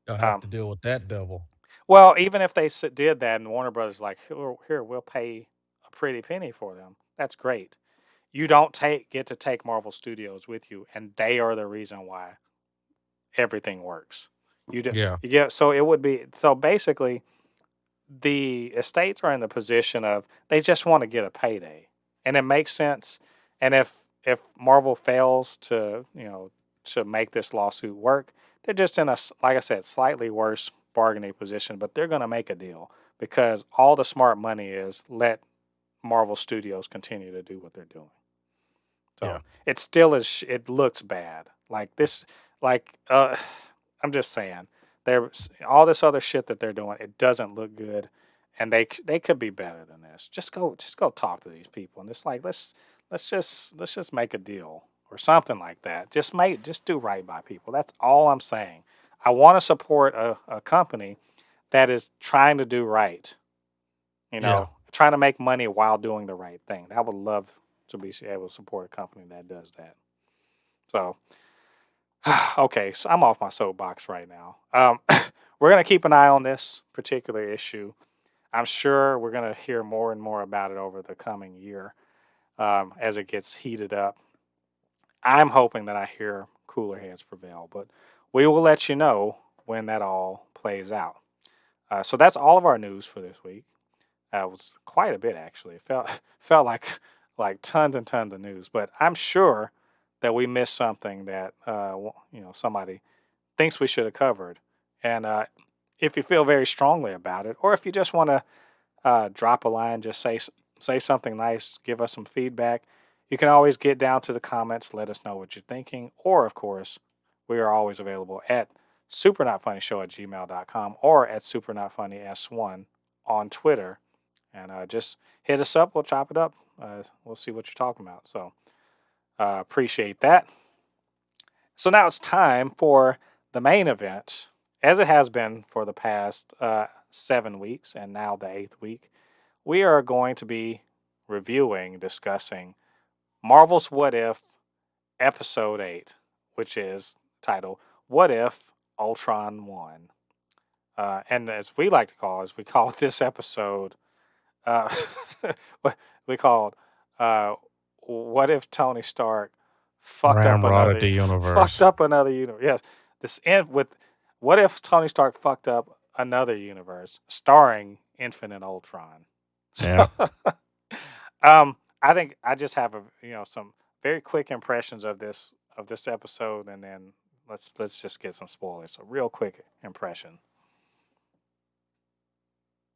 I'll have Um, to deal with that devil. well, even if they did that and Warner Brothers like, here, we'll pay a pretty penny for them. That's great. You don't get to take Marvel Studios with you, and they are the reason why everything works. Yeah, You get so it would be so basically the estates are in the position of they just want to get a payday, and it makes sense. And if Marvel fails to to make this lawsuit work, they're just in a like I said slightly worse bargaining position, but they're going to make a deal because all the smart money is let Marvel Studios continue to do what they're doing. Yeah. So it still is. It looks bad. Like this. Like I'm just saying, there's all this other shit that they're doing. It doesn't look good, and they could be better than this. Just go talk to these people, and it's like let's just make a deal or something like that. Just do right by people. That's all I'm saying. I want to support a company that is trying to do right. Yeah. Trying to make money while doing the right thing. I would love to be able to support a company that does that. So, okay, so I'm off my soapbox right now. We're gonna keep an eye on this particular issue. I'm sure we're gonna hear more and more about it over the coming year as it gets heated up. I'm hoping that I hear cooler heads prevail, but we will let you know when that all plays out. So that's all of our news for this week. It was quite a bit actually. It felt felt like tons and tons of news, but I'm sure that we missed something that somebody thinks we should have covered. And if you feel very strongly about it, or if you just want to drop a line, just say something nice, give us some feedback. You can always get down to the comments, let us know what you're thinking, or of course, we are always available at supernotfunnyshow@gmail.com or at supernotfunnys1 on Twitter. And just hit us up. We'll chop it up. We'll see what you're talking about. So appreciate that. So now it's time for the main event, as it has been for the past 7 weeks and now the eighth week. We are going to be discussing Marvel's What If Episode 8, which is titled What If Ultron Won? And as we like to call it, we call this episode, uh, we called What If Tony Stark Ramrodded the fucked universe. up another universe? Yes, this end with What If Tony Stark fucked up another universe, starring Infinite Ultron. Yeah. So, I think I just have some very quick impressions of this episode, and then let's just get some spoilers. So real quick impression.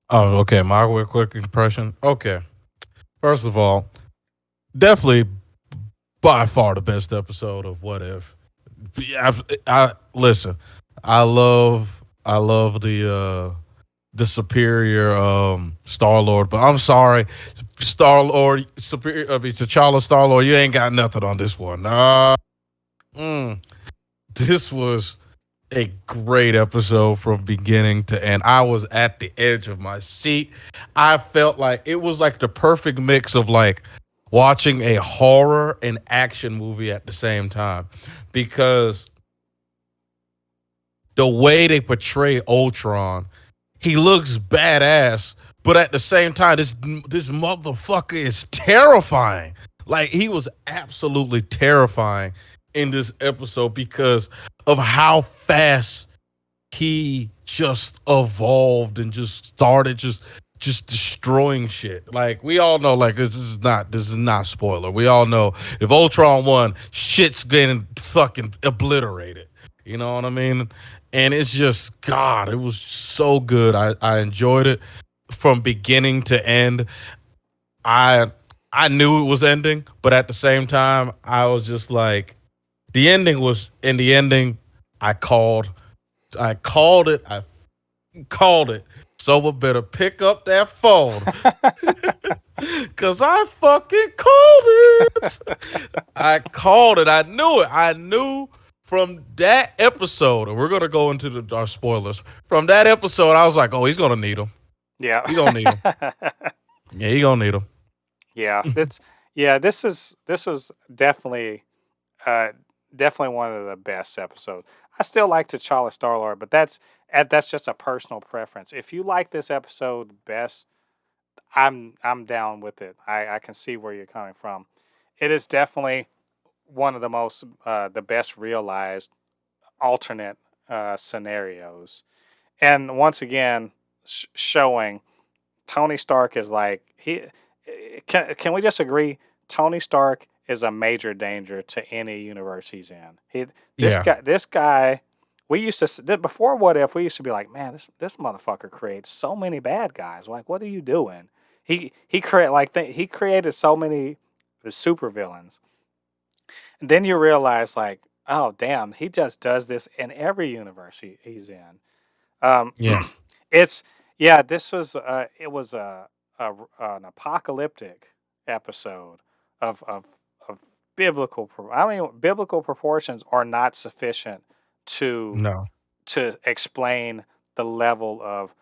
Oh, okay. My real quick impression. Okay. First of all, definitely by far the best episode of What If. Yeah, I listen. I love the superior Star Lord, but I'm sorry, Star Lord superior. I mean, T'Challa Star Lord. You ain't got nothing on this one. Nah. Mm. This was a great episode from beginning to end. I was at the edge of my seat. I felt like it was like the perfect mix of like watching a horror and action movie at the same time because the way they portray Ultron, he looks badass, but at the same time, this motherfucker is terrifying. Like he was absolutely terrifying in this episode because of how fast he just evolved and just started just destroying shit. Like we all know, like this is not spoiler. We all know if Ultron won, shit's getting fucking obliterated. You know what I mean? And it's just God, it was so good. I enjoyed it from beginning to end. I I knew it was ending, but at the same time, I was just like the ending was in the ending. I called I called it. I called it. So we better pick up that phone. Cause I fucking called it. I called it. I knew it. I knew from that episode, and we're gonna go into our spoilers. From that episode, I was like, oh, he's gonna need him. Yeah. He gonna need him. Yeah, he gonna need him. Yeah, this was definitely uh definitely one of the best episodes. I still like T'Challa Star Lord, but that's just a personal preference. If you like this episode best, I'm down with it. I can see where you're coming from. It is definitely one of the best realized alternate scenarios, and once again showing Tony Stark is like he can we just agree Tony Stark is a major danger to any universe he's in. This Yeah, guy we used to before What If, we used to be like, man, this motherfucker creates so many bad guys. Like, what are you doing? He created so many super villains. And then you realize like, oh damn, he just does this in every universe he's in. Um, Yeah. it's yeah, this was it was an apocalyptic episode of I don't even biblical proportions are not sufficient to No. explain the level of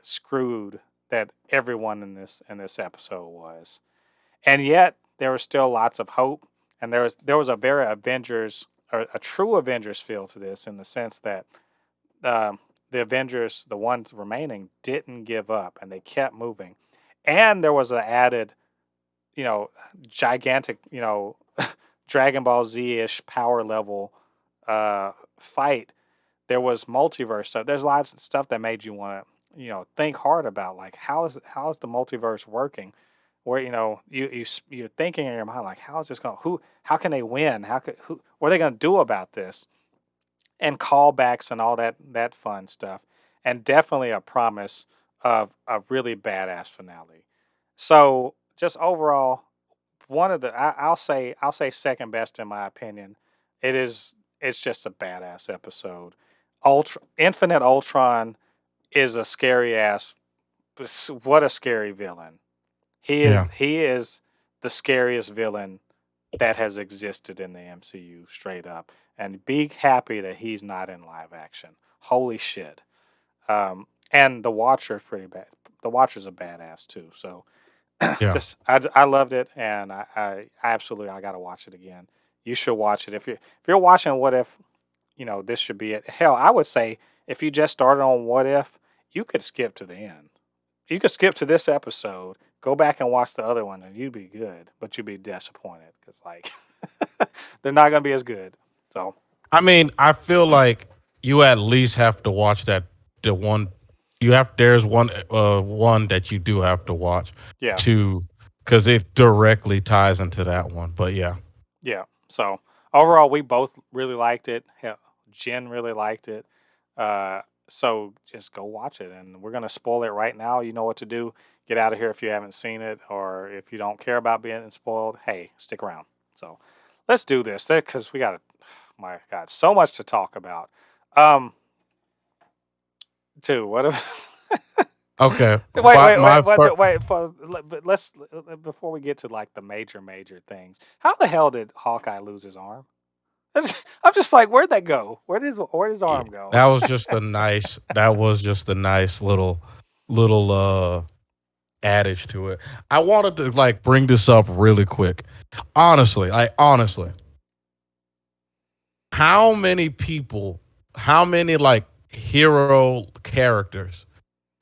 screwed that everyone in this episode was. And yet there was still lots of hope, and there was a very Avengers or a true Avengers feel to this in the sense that the Avengers, the ones remaining, didn't give up and they kept moving, and there was an added, gigantic, Dragon Ball Z ish power level fight. There was multiverse stuff. There's lots of stuff that made you want to, think hard about like how is the multiverse working? Where you're thinking in your mind like how is this going? How can they win? What are they going to do about this? And callbacks and all that fun stuff, and definitely a promise of a really badass finale. So just overall, one of the I'll say second best in my opinion. It's just a badass episode. Infinite Ultron is a scary ass. What a scary villain. Yeah. He is the scariest villain that has existed in the MCU straight up. And be happy that he's not in live action. Holy shit. And the Watcher's pretty bad. The Watcher's a badass too. So Yeah. just I loved it, and I absolutely I gotta watch it again. You should watch it if you're watching What If, this should be it. Hell, I would say if you just started on What If, you could skip to the end. You could skip to this episode, go back and watch the other one, and you'd be good, but you'd be disappointed because like they're not gonna be as good. So I mean, I feel like you at least have to watch the one there's one that you do have to watch yeah, to because it directly ties into that one. But yeah. yeah. So overall, we both really liked it. Hell, Jen really liked it. So just go watch it, and we're gonna spoil it right now. You know what to do. Get out of here if you haven't seen it, or if you don't care about being spoiled. Hey, stick around. So let's do this because we got, my God, so much to talk about. Um, too. What? Okay. Wait, But wait, my wait, fir- wait, wait. But let's before we get to like the major things. How the hell did Hawkeye lose his arm? I'm just like, where'd that go? Where did his yeah, arm go? that was just a nice little adage to it. I wanted to like bring this up really quick. Honestly, how many people, how many like hero characters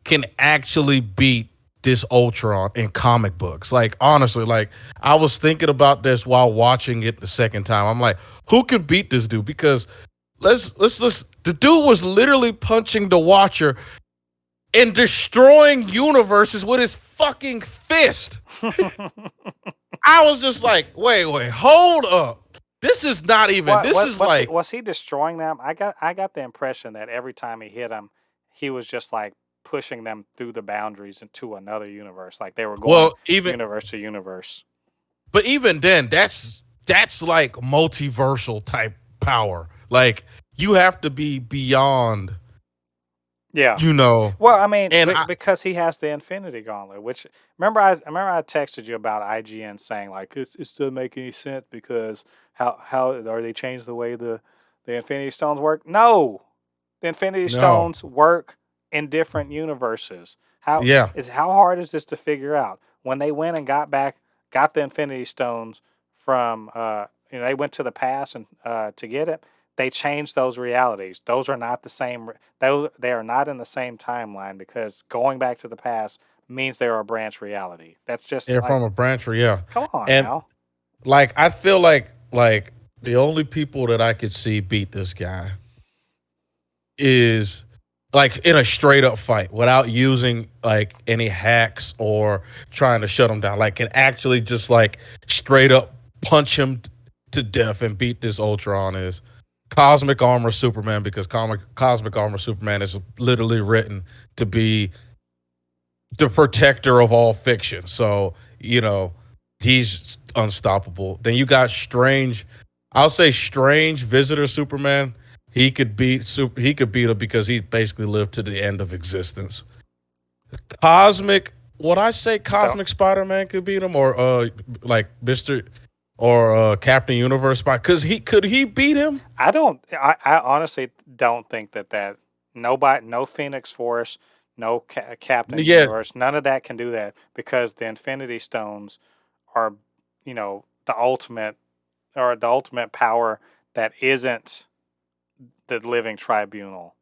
can actually beat this Ultron in comic books? Like honestly, like I was thinking about this while watching it the second time. I'm like, who can beat this dude? Because let's the dude was literally punching the Watcher and destroying universes with his fucking fist. I was just like, wait, hold up. This is not even. This is like, Was he destroying them? I got the impression that every time he hit them, he was just like pushing them through the boundaries into another universe. Like they were going well, even universe to universe. but even then, that's like multiversal type power. Like you have to be beyond, Yeah. you know. Well, I mean, And I because he has the Infinity Gauntlet, which remember I texted you about IGN saying like it doesn't make any sense because how are they changed the way the Infinity Stones work? No, the Infinity no, Stones work in different universes. yeah, How hard is this to figure out? When they went and got the Infinity Stones from they went to the past and to get it. They changed those realities. Those are not the same. They are not in the same timeline because going back to the past means they're a branch reality. That's just they're like, from a branch, yeah. come on And now. like I feel like the only people that I could see beat this guy is like in a straight up fight without using like any hacks or trying to shut him down. Like can actually just like straight up punch him to death and beat this Ultron is Cosmic Armor Superman, because Cosmic Armor Superman is literally written to be the protector of all fiction. So, you know, he's unstoppable. Then you got Strange. I'll say Strange Visitor Superman. He could beat him because he basically lived to the end of existence. Cosmic, would I say So Cosmic Spider-Man could beat him, or like Mr. or Captain Universe? Because he beat him? I don't. I honestly don't think that nobody, no Phoenix Force, no Captain Yeah, Universe, none of that can do that because the Infinity Stones are, the ultimate or the ultimate power that isn't the living tribunal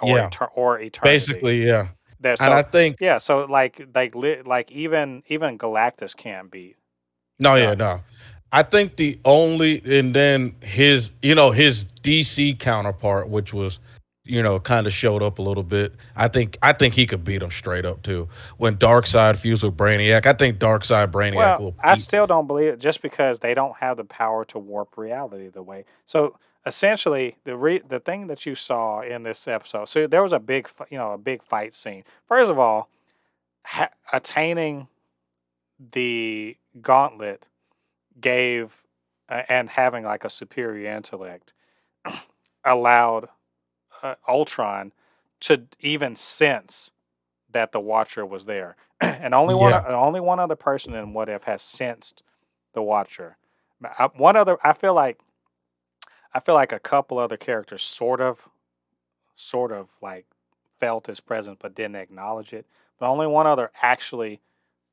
yeah. or eternity. Basically, yeah. There, And I so think yeah, so like even Galactus can't beat. no, Uh, yeah, no. I think the only and then his DC counterpart, which was kind of showed up a little bit. I think he could beat him straight up too. When Darkseid fused with Brainiac, I think Darkseid Brainiac Well, will I beat. still don't believe it just because they don't have the power to warp reality the way. So essentially, the thing that you saw in this episode, so there was a a big fight scene. First of all, attaining the gauntlet gave and having like a superior intellect allowed Ultron to even sense that the Watcher was there, and Yeah, only one other person in What If has sensed the Watcher. One other, I feel like a couple other characters sort of like felt his presence but didn't acknowledge it. But only one other actually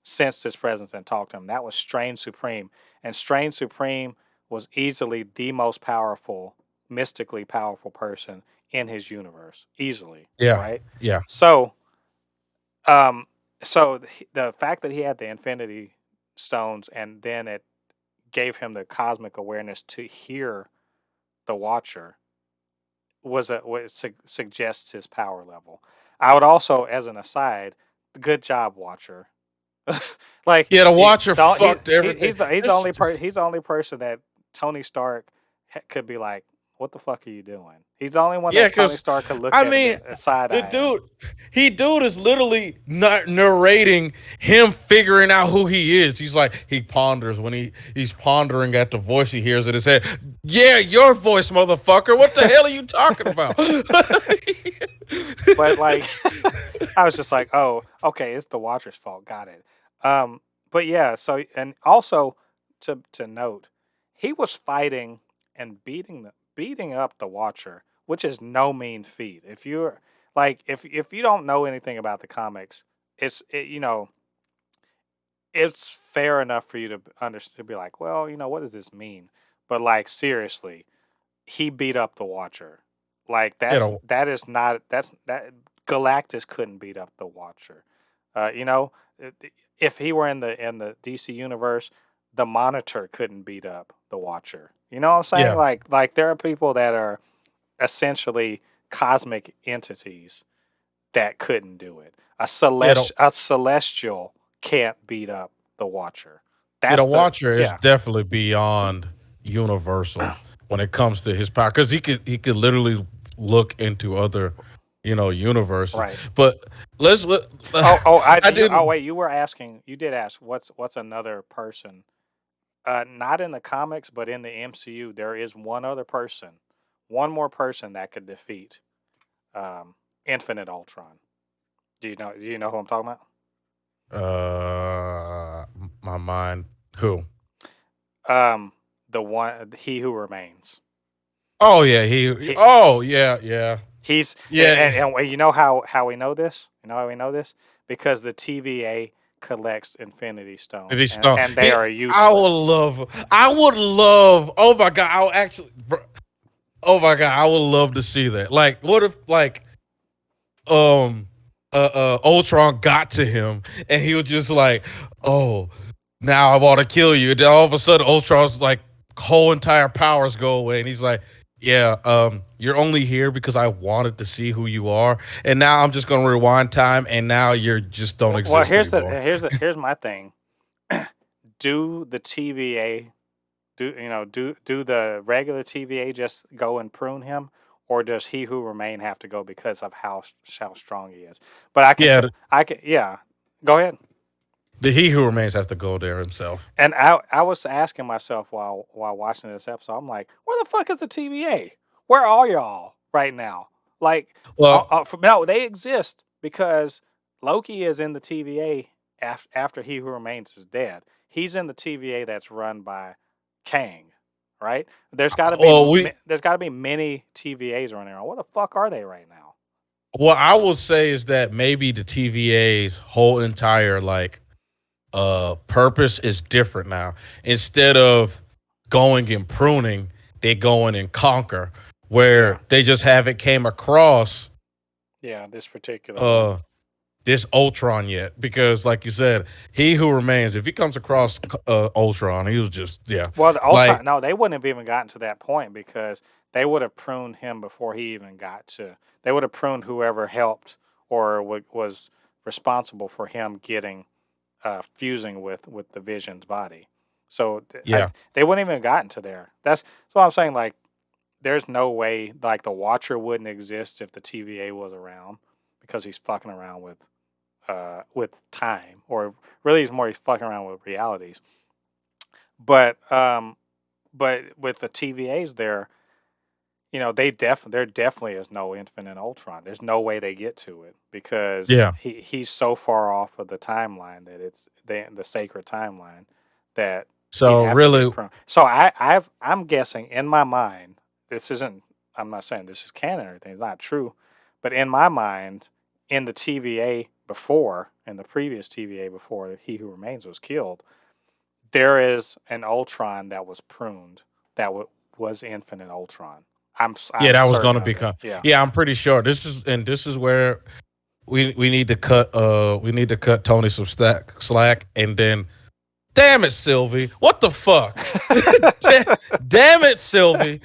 sensed his presence and talked to him. That was Strange Supreme, and Strange Supreme was easily the most powerful, mystically powerful person in his universe, easily, yeah, right? yeah, So um, the fact that he had the Infinity Stones and then it gave him the cosmic awareness to hear the Watcher suggests his power level. I would also, as an aside, good job, Watcher. Like yeah. The Watcher fucked everything. This, he's the only person that Tony Stark could be like, "What the fuck are you doing?" He's the only one yeah, that Tony because Stark could look I at him mean, and side the eye him. dude is literally not narrating him figuring out who he is. He's like he ponders when he's pondering at the voice he hears in his head. Yeah, your voice, motherfucker. What the hell are you talking about? But like, I was just like, "Oh, okay, it's the Watcher's fault." Got it. But yeah, so and also to note, he was fighting and beating up the Watcher, which is no mean feat. If you're like if you don't know anything about the comics, it's fair enough for you to understand, be like, well, what does this mean? But like seriously, he beat up the Watcher. Like you know, that is not that Galactus couldn't beat up the Watcher. Uh, you know, i- if he were in the DC universe, the Monitor couldn't beat up the Watcher. You know what I'm saying? yeah, Like there are people that are essentially cosmic entities that couldn't do it. you know, A celestial can't beat up the Watcher. the That's the Watcher is yeah, definitely beyond universal when it comes to his power because he could literally look into other universes. right. But let's let I Oh didn't. wait, you did ask what's another person? Not in the comics, but in the MCU, there is one other person, one more person that could defeat um, Infinite Ultron. Do you know who I'm talking My mind. Who? about? The one, he who remains. Oh yeah, he. He Oh yeah, yeah, he's yeah. and you know how we know this? You know how we know this? Because the TVA collects Infinity And Stones he's stone. and they He. are I would useless. love. I would love. Oh my god. I'll actually. Oh my god. I would love to see that. Like, what if um Ultron got to him and he was just like, oh, now I want to kill you. And then all of a sudden Ultron's like whole entire powers go away and he's like, yeah, you're only here because I wanted to see who you are. And now I'm just gonna rewind time and now you're just don't Well, exist anymore. here's my thing. Do the TVA do the regular TVA just go and prune him, or does He Who Remain have to go because of how strong he is? But Yeah, yeah. Go ahead. the He Who Remains has to go there himself. And I was asking myself while watching this episode, I'm like, where the fuck is the TVA? Where are y'all right now? Like, Well, no, they exist because Loki is in the TVA after He Who Remains is dead. He's in the TVA that's run by Kang, right? well, we There's got to be many TVAs running around. What the fuck are they right now? what I would say is that maybe the TVA's whole entire like purpose is different now. Instead of going and pruning, they go in and conquer. Yeah, Where they just haven't came across yeah, this particular one. uh this Ultron yet, because like you said, He Who Remains, if he comes across Ultron, he was just Well, the like Ultron, no, they wouldn't have even gotten to that point because they would have pruned him before he even got to. They would have pruned whoever helped or was responsible for him getting fusing with the Vision's body. So yeah. they wouldn't even have gotten to there. That's what I'm saying. Like, there's no way like the Watcher wouldn't exist if the TVA was around because he's fucking around with time, or really, he's fucking around with realities. But with the TVAs there, there definitely is no Infinite Ultron. There's no way they get to it because Yeah. he's so far off of the timeline that it's the sacred timeline that he'd So have to get really, prone. So I'm guessing in my mind, this isn't. I'm not saying this is canon or anything. It's not true, but in my mind, in the TVA before, in the previous TVA before He Who Remains was killed, there is an Ultron that was pruned that was Infinite Ultron. yeah, I'm that was certain gonna of it. become. Yeah. Yeah, I'm pretty sure this is where we need to cut we need to cut Tony some slack, and then damn it, Sylvie, what the fuck? Damn it, Sylvie.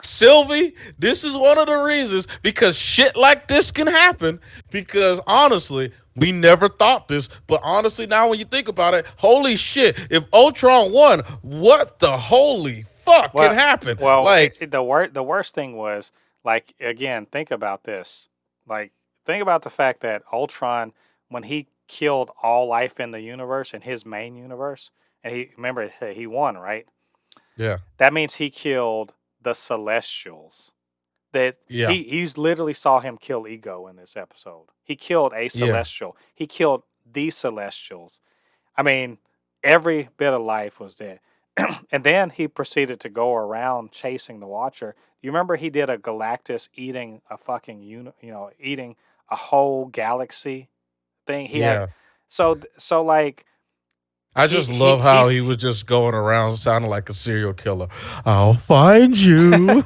Sylvie, this is one of the reasons because shit like this can happen. Because honestly, we never thought this, but honestly, now when you think about it, holy shit, if Ultron won, what the holy fuck can well, happen? Like, the worst thing was, like, again, think about this. Like, think about the fact that Ultron, when he killed all life in the universe, in his main universe, and he won, right? yeah, That means he killed the Celestials. That yeah, he's literally saw him kill Ego in this episode. He killed a yeah, Celestial. He killed the Celestials. I mean, every bit of life was dead. And then he proceeded to go around chasing the Watcher. You remember he did a Galactus eating a fucking eating a whole galaxy thing. He had yeah. so like I just love how he was just going around sounding like a serial killer. I'll find you.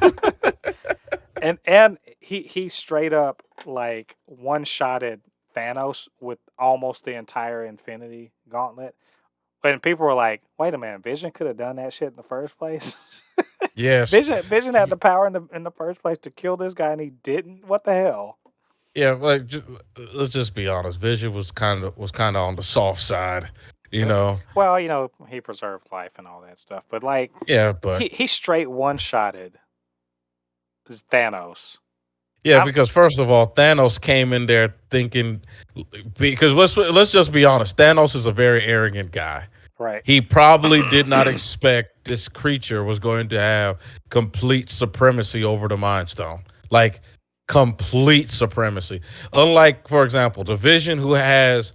and he straight up like one shotted Thanos with almost the entire Infinity Gauntlet. And people were like, "Wait a minute, Vision could have done that shit in the first place." Yes. Vision had the power in the first place to kill this guy, and he didn't. What the hell? Yeah, like let's just be honest. Vision was kind of on the soft side, you know. Well, he preserved life and all that stuff, but like Yeah, but he straight one shotted Thanos. yeah, I'm because first of all, Thanos came in there thinking because let's just be honest. Thanos is a very arrogant guy. right. He probably did not expect this creature was going to have complete supremacy over the Mind Stone. Like complete supremacy. Unlike, for example, the Vision who has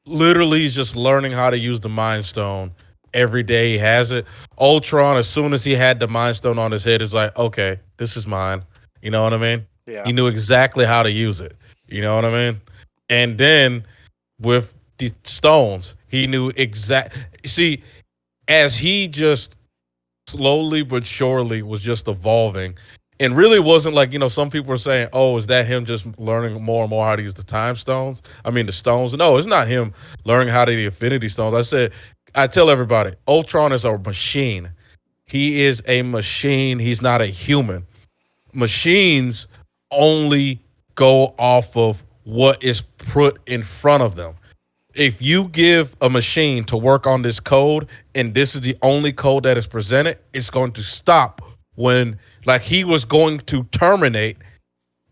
literally just learning how to use the Mind Stone every day he has it. Ultron, as soon as he had the Mind Stone on his head, is like, okay, this is mine. You know what I mean? Yeah. He knew exactly how to use it. You know what I mean? And then with the stones, he knew exact. See, as he just slowly but surely was just evolving, and really wasn't like some people are saying, "Oh, is that him just learning more and more how to use the time stones?" I mean, the stones. No, it's not him learning how to the Infinity Stones. I tell everybody, Ultron is a machine. He is a machine. He's not a human. Machines only go off of what is put in front of them. if you give a machine to work on this code and this is the only code that is presented, it's going to stop when, like, he was going to terminate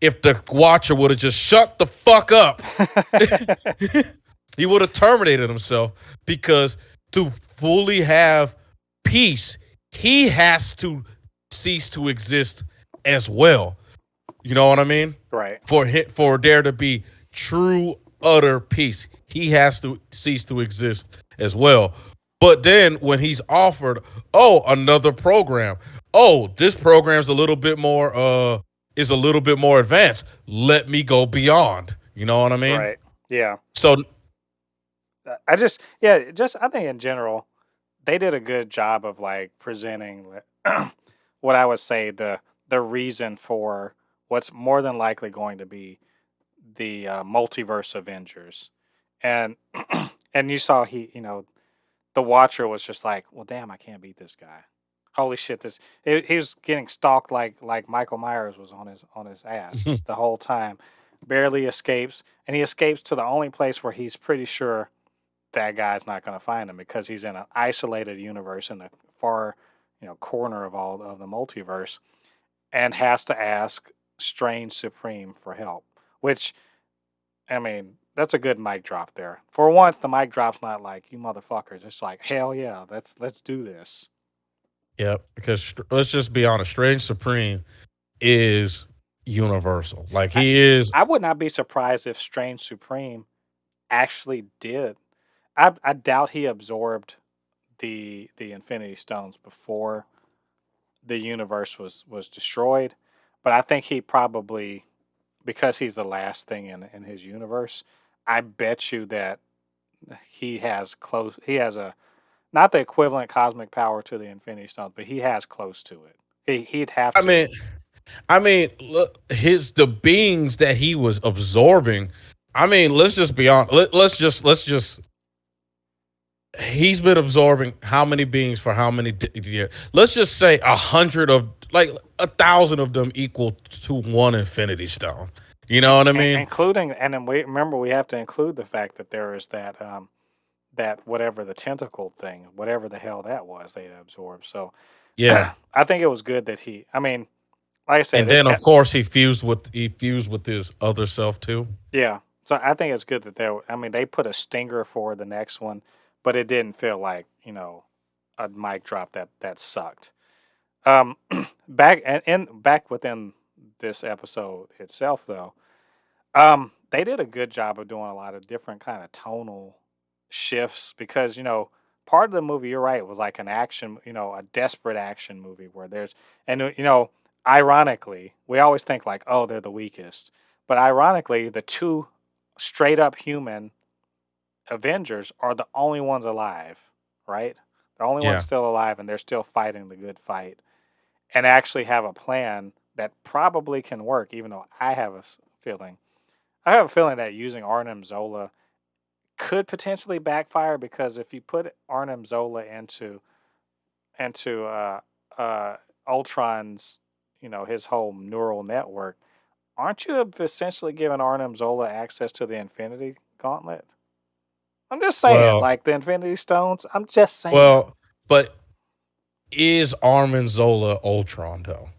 if the Watcher would have just shut the fuck up. He would have terminated himself because to fully have peace, he has to cease to exist as well. You know what I mean? Right. For there to be true utter peace, he has to cease to exist as well. But then when he's offered, oh, another program, oh, this program's a little bit more is a little bit more advanced. Let me go beyond. You know what I mean? Right. Yeah. So I just yeah, just I think in general they did a good job of like presenting what I would say the reason for what's more than likely going to be the multiverse Avengers, and and you saw the Watcher was just like, well, damn, I can't beat this guy. Holy shit, he was getting stalked like Michael Myers was on his ass the whole time. Barely escapes, and he escapes to the only place where he's pretty sure that guy's not going to find him because he's in an isolated universe in the far, corner of all of the multiverse, and has to ask Strange Supreme for help. Which, I mean, that's a good mic drop there. For once, the mic drop's not like you motherfuckers. It's like hell yeah, let's do this. yeah, because let's just be honest, Strange Supreme is universal. Like I he is. I would not be surprised if Strange Supreme actually did. I doubt he absorbed the Infinity Stones before the universe was destroyed, but I think he probably, because he's the last thing in his universe. I bet you that he has a not the equivalent cosmic power to the Infinity Stones, but he has close to it. He'd have I to. mean, look, the beings that he was absorbing. I mean, let's just be honest. Let's just. He's been absorbing how many beings for how many years? Let's just say 100 of, like, 1,000 of them equal to one Infinity Stone. You know what I mean? Including, and then we have to include the fact that there is that whatever the tentacle thing, whatever the hell that was, they absorbed. So Yeah. I think it was good that he. I mean, like I said, And then of course he fused with his other self too. yeah. So I think it's good that I mean, they put a stinger for the next one, but it didn't feel like a mic drop that sucked. Um, back within this episode itself, though, they did a good job of doing a lot of different kind of tonal shifts because part of the movie, you're right, was like an action, a desperate action movie where there's and ironically, we always think like, oh, they're the weakest, but ironically, the two straight up human Avengers are the only ones alive, right? The only ones Yeah. still alive, and they're still fighting the good fight, and actually have a plan that probably can work. Even though I have a feeling that using Arnim Zola could potentially backfire because if you put Arnim Zola into Ultron's, his whole neural network, aren't you essentially giving Arnim Zola access to the Infinity Gauntlet? I'm just saying, Well, like the Infinity Stones. I'm just saying. well, but is Armin Zola Ultron though?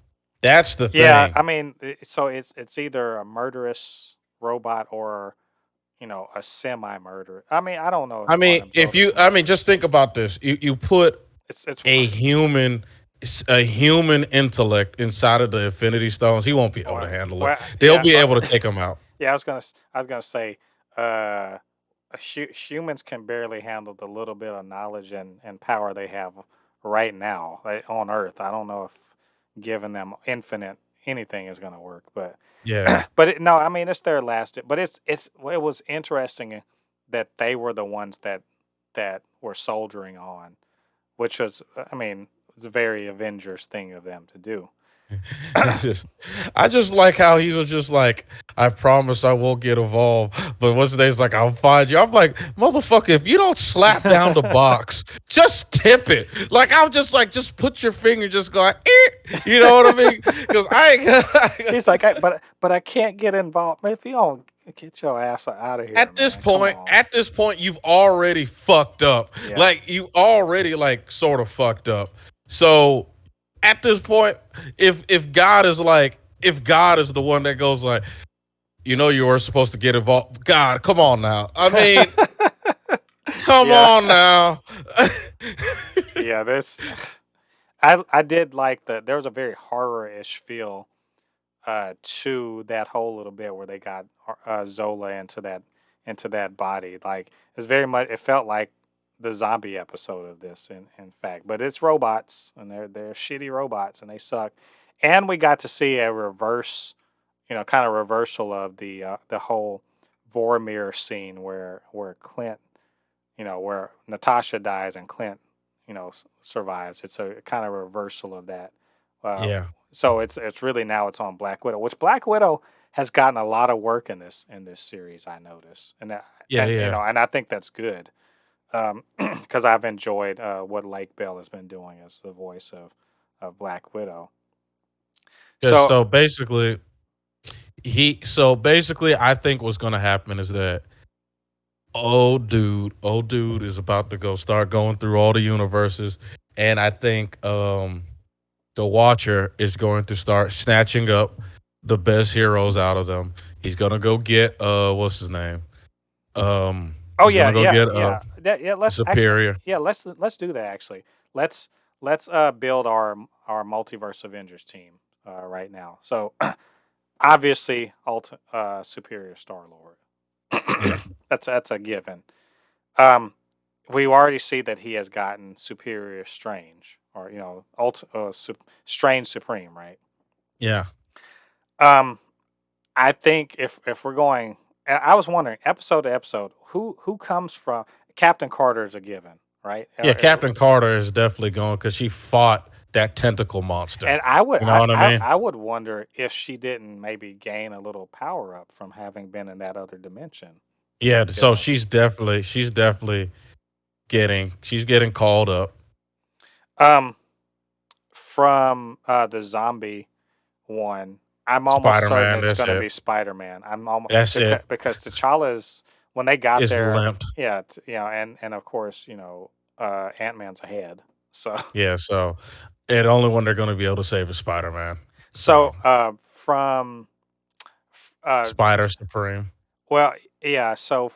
That's the Yeah, thing. I mean, so it's either a murderous robot or a semi murder. I mean, I don't know if I mean, Arnim Zola is I mean, murderous. just think about this. You put It's a human intellect inside of the Infinity Stones, he won't be able to well, handle it. well They'll yeah, be able to take him out. yeah. I was gonna say, uh, humans can barely handle the little bit of knowledge and power they have right now on Earth. I don't know if giving them infinite anything is gonna work, but Yeah. but no, I mean it's their last. But it was interesting that they were the ones that were soldiering on, which was I mean it's a very Avengers thing of them to do. It's just, I just like how he was just like, I promise I won't get involved. But what's the name? He's like, I'll find you. I'm like, motherfucker, if you don't slap down the box, just tip it. Like, I'm just like, just put your finger, just go, you know what I mean? Because I ain't. He's like, but I can't get involved. If you don't Get your ass out of here, man. Come on. At this point, you've already fucked up. Yeah. Like you already like sort of fucked up. So at this point, if God is the one that goes like, you were supposed to get involved. God, come on now. I mean, come Yeah. on now. Yeah, this I did like there was a very horror-ish feel to that whole little bit where they got Zola into that body. Like it's very much it felt like the zombie episode of this in fact. But it's robots and they're shitty robots and they suck. And we got to see a reverse, kind of reversal of the whole Vormir scene where Clint, where Natasha dies and Clint, survives. It's a kind of reversal of that. Uh, Yeah. so it's really now it's on Black Widow, which Black Widow has gotten a lot of work in this series. I notice, and Yeah, yeah. and I think that's good because I've enjoyed what Lake Bell has been doing as the voice of Black Widow. Yeah, So so basically I think what's gonna happen is that old dude is about to go start going through all the universes. And I think the Watcher is going to start snatching up the best heroes out of them. He's gonna go get what's his name? oh He's yeah, gonna go yeah, get yeah, yeah. Let's actually, Superior. yeah, let's do that. Actually, let's build our multiverse Avengers team right now. So obviously, Superior Star Lord. Yeah. That's a given. Um, we already see that he has gotten Superior Strange, or Strange Supreme, right? Yeah. Um, I think if we're going, I was wondering episode to episode, who comes from Captain Carter is a given, right? Yeah, Captain Carter is definitely going because she fought that tentacle monster. And I would You know what I mean? I would wonder if she didn't maybe gain a little power up from having been in that other dimension. Yeah, You so know, she's definitely getting called up. um, from the zombie one, I'm almost Spider certain Man, it's that's going to it. be Spider Man. I'm almost That's it. because T'Challa's when they got It's there, limped. yeah, and of course, Ant Man's ahead. So Yeah, so the only one they're gonna be able to save is Spider Man. so So from uh Spider Supreme. well yeah so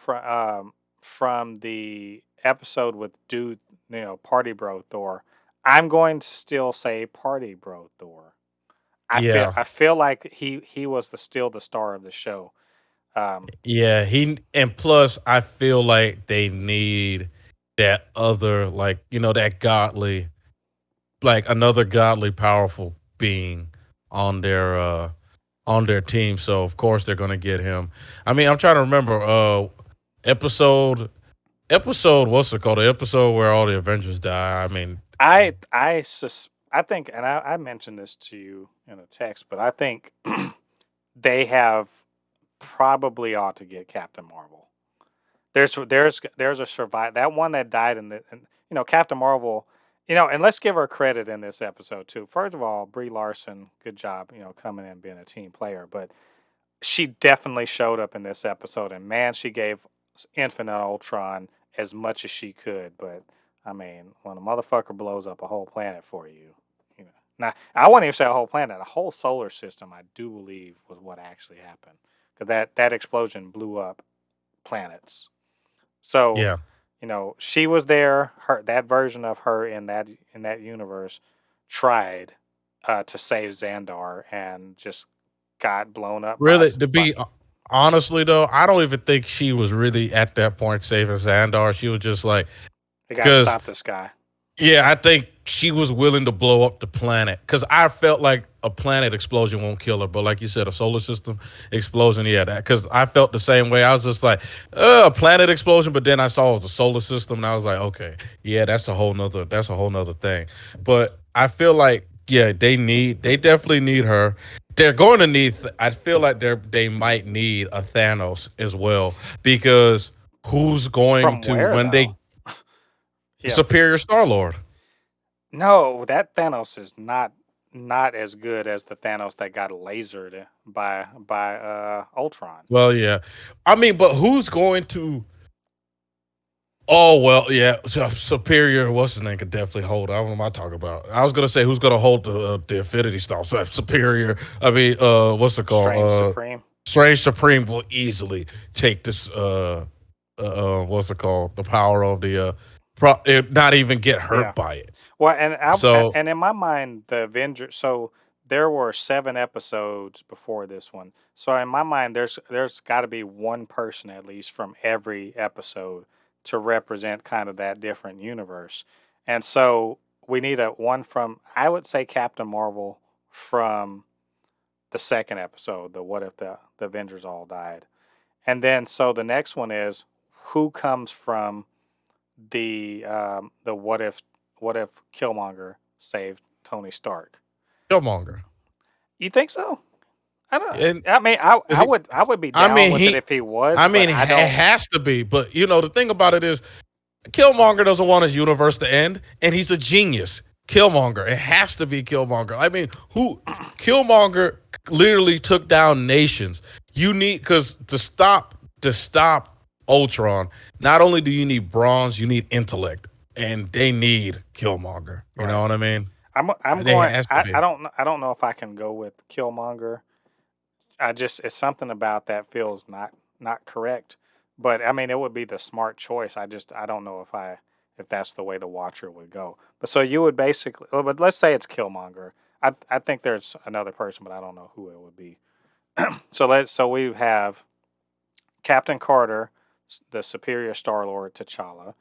from the episode with dude Party Bro Thor, I'm going to still say Party Bro Thor. Yeah. I feel like he was still the star of the show. Um, Yeah, he and plus I feel like they need that other like, that godly like another godly powerful being on their team. So of course they're gonna get him. I mean, I'm trying to remember episode episode what's it called? The episode where all the Avengers die. I mean, I think, and I mentioned this to you in a text, but I think they have probably ought to get Captain Marvel. There's a survive that one that died Captain Marvel. And let's give her credit in this episode too. First of all, Brie Larson, good job, coming in being a team player, but she definitely showed up in this episode, and man, she gave Infinite Ultron as much as she could. But I mean, when a motherfucker blows up a whole planet for you, now I wouldn't even say a whole planet, a whole solar system. I do believe was what actually happened because that explosion blew up planets. So, yeah. she was there. That version of her in that universe tried to save Xandar and just got blown up by Really, to be honestly though, I don't even think she was really at that point saving Xandar. She was just like, they got to because stop this guy. yeah, I think she was willing to blow up the planet because I felt like a planet explosion won't kill her, but like you said, a solar system explosion, yeah, that because I felt the same way. I was just like, a planet explosion, but then I saw it was a solar system, and I was like, okay, yeah, that's a whole nother thing. But I feel like, yeah, they definitely need her. They're going to need. I feel like they might need a Thanos as well because who's going From to where when though? they Yeah. Superior Star Lord. No, that Thanos is not. not as good as the Thanos that got lasered by Ultron. Well, yeah. I mean, but who's going to? Oh well, yeah. Superior, what's his name? Could definitely hold. I don't know what I'm talking about. I was gonna say who's gonna hold the Infinity Stone. So Superior. I mean, what's it called? Strange Supreme. Strange Supreme will easily take this. What's it called? The power of the not even get Yeah. hurt by it. Well, So and in my mind, the Avengers. So there were 7 episodes before this one. So in my mind, there's got to be one person at least from every episode to represent kind of that different universe. And so we need a one from, I would say, Captain Marvel from the second episode. The what if the Avengers all died? And then so the next one is who comes from the what if Killmonger saved Tony Stark. Killmonger, You think so? I don't. and I mean, is he? I would be I down mean, with it he. if he was, I but mean, it I don't. has to be. But the thing about it is, Killmonger doesn't want his universe to end, and he's a genius. Killmonger. It has to be Killmonger. I mean, who Killmonger literally took down nations. You need because to stop Ultron, not only do you need bronze, you need intellect. And they need Killmonger. You know Right. what I mean? I'm They going. has to be. I don't know if I can go with Killmonger. I just it's something about that feels not correct. But I mean, it would be the smart choice. I don't know if that's the way the Watcher would go. But so you would basically, well, but let's say it's Killmonger. I think there's another person, but I don't know who it would be. So we have Captain Carter, the superior Star Lord T'Challa,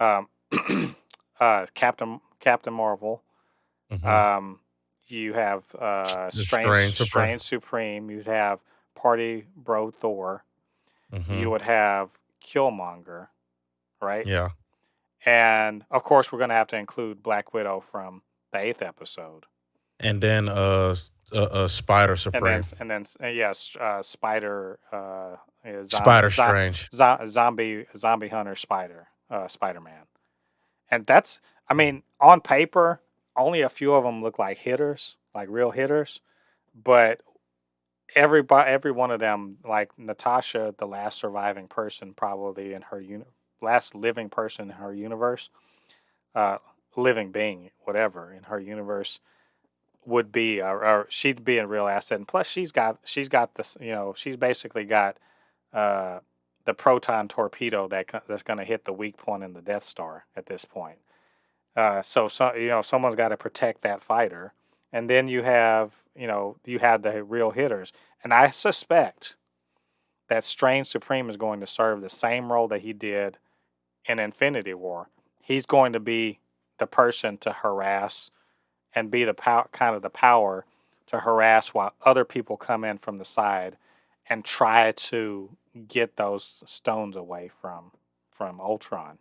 um, Captain Marvel. Hmm. Um, you have The strange surprise. Strange Supreme. You'd have Party Bro Thor. You Hmm. would have Killmonger, right? Yeah. And of course, we're going to have to include Black Widow from the 8th episode, And then Spider Supreme. yes, Spider, Spider Strange. zombie hunter Spider, Spider Man, and that's, I mean, on paper, only a few of them look like hitters, like real hitters, but every one of them, like Natasha, the last surviving person probably in her last living person in her universe, uh, living being, whatever in her universe, would be, or she'd be a real asset. And plus, she's got this, she's basically got uh, the proton torpedo that's going to hit the weak point in the Death Star at this point. So someone's got to protect that fighter, and then you have the real hitters, and I suspect that Strange Supreme is going to serve the same role that he did in Infinity War. He's going to be the person to harass and be kind of the power to harass while other people come in from the side and try to get those stones away from Ultron.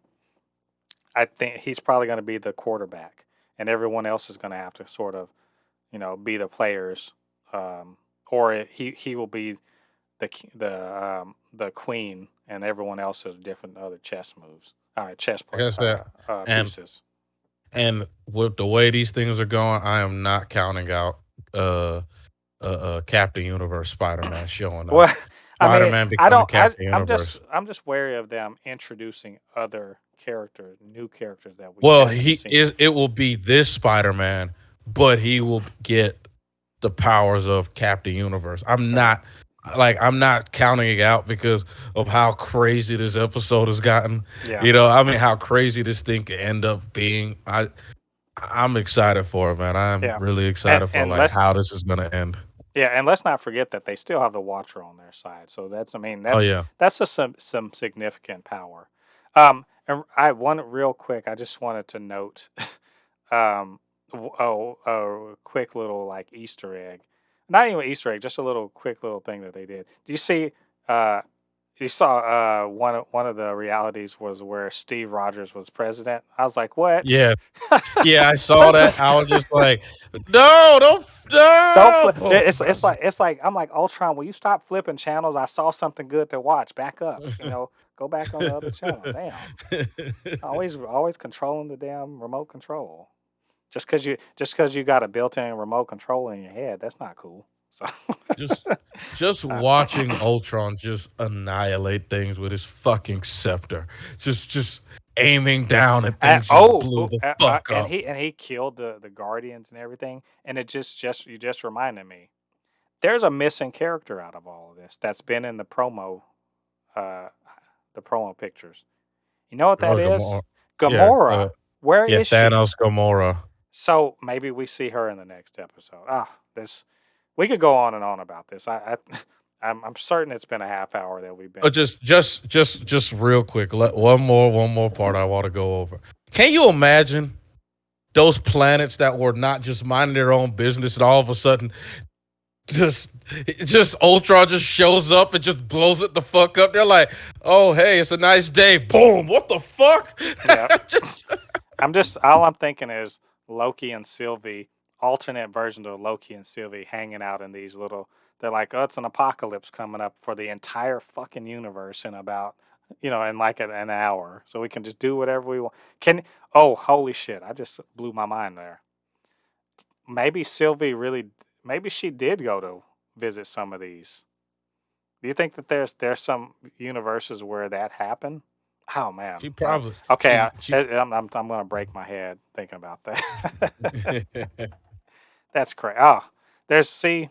I think he's probably going to be the quarterback, and everyone else is going to have to sort of, be the players, or he will be the queen, and everyone else has different other chess moves, chess I guess that. And pieces. and with the way these things are going, I am not counting out uh Captain Universe Spider Man showing up. Well, I Spider mean, Man I becoming don't. Captain Universe. I'm just wary of them introducing other characters, new characters that we Well, haven't he seen is. It will before. be this Spider Man, but he will get the powers of Captain Universe. Right. I'm not counting it out because of how crazy this episode has gotten. Yeah. I mean how crazy this thing could end up being. I'm excited for it, man. I'm Yeah. really And excited for and like let's how this is gonna end. yeah, and let's not forget that they still have the Watcher on their side. So that's, I mean, Oh that's yeah. that's a, some significant power. And I one real quick. I just wanted to note, a quick little like Easter egg, not even Easter egg, just a little quick little thing that they did. Do you see? Uh, you saw one of the realities was where Steve Rogers was president. I was like, what? Yeah. Yeah, I saw What that. was I was just like, no, don't, Don't no. flip. It's like I'm like Ultron. Will you stop flipping channels? I saw something good to watch. Back up. Go back on the other channel. Damn. Always controlling the damn remote control. Just because you got a built-in remote control in your head, that's not cool. So, Just just uh, watching Ultron just annihilate things with his fucking scepter. Just aiming down at things just blew the fuck and up. he killed the guardians and everything, and it just you just reminded me. There's a missing character out of all of this that's been in uh, the promo pictures. You know what that Oh, is? Gamora. Yeah, Gamora. Where yeah, is she? Thanos Gamora. So maybe we see her in the next episode. This we could go on and on about this. I'm certain it's been a half hour that we've Oh, been. just real quick. One more part I want to go over. Can you imagine those planets that were not just minding their own business, and all of a sudden, just just Ultron just shows up and just blows it the fuck up? They're like, "Oh, hey, it's a nice day." Boom! What the fuck? Yeah, just I'm just all I'm thinking is Loki and Sylvie, alternate versions of Loki and Sylvie hanging out in these little. They're like, oh, it's an apocalypse coming up for the entire fucking universe in about, in like an hour, so we can just do whatever we want. Oh, holy shit! I just blew my mind there. Maybe Sylvie really, maybe she did go to visit some of these. Do you think that there's some universes where that happened? Oh man. she probably Okay, she I'm gonna break my head thinking about that. That's crazy. Oh, see,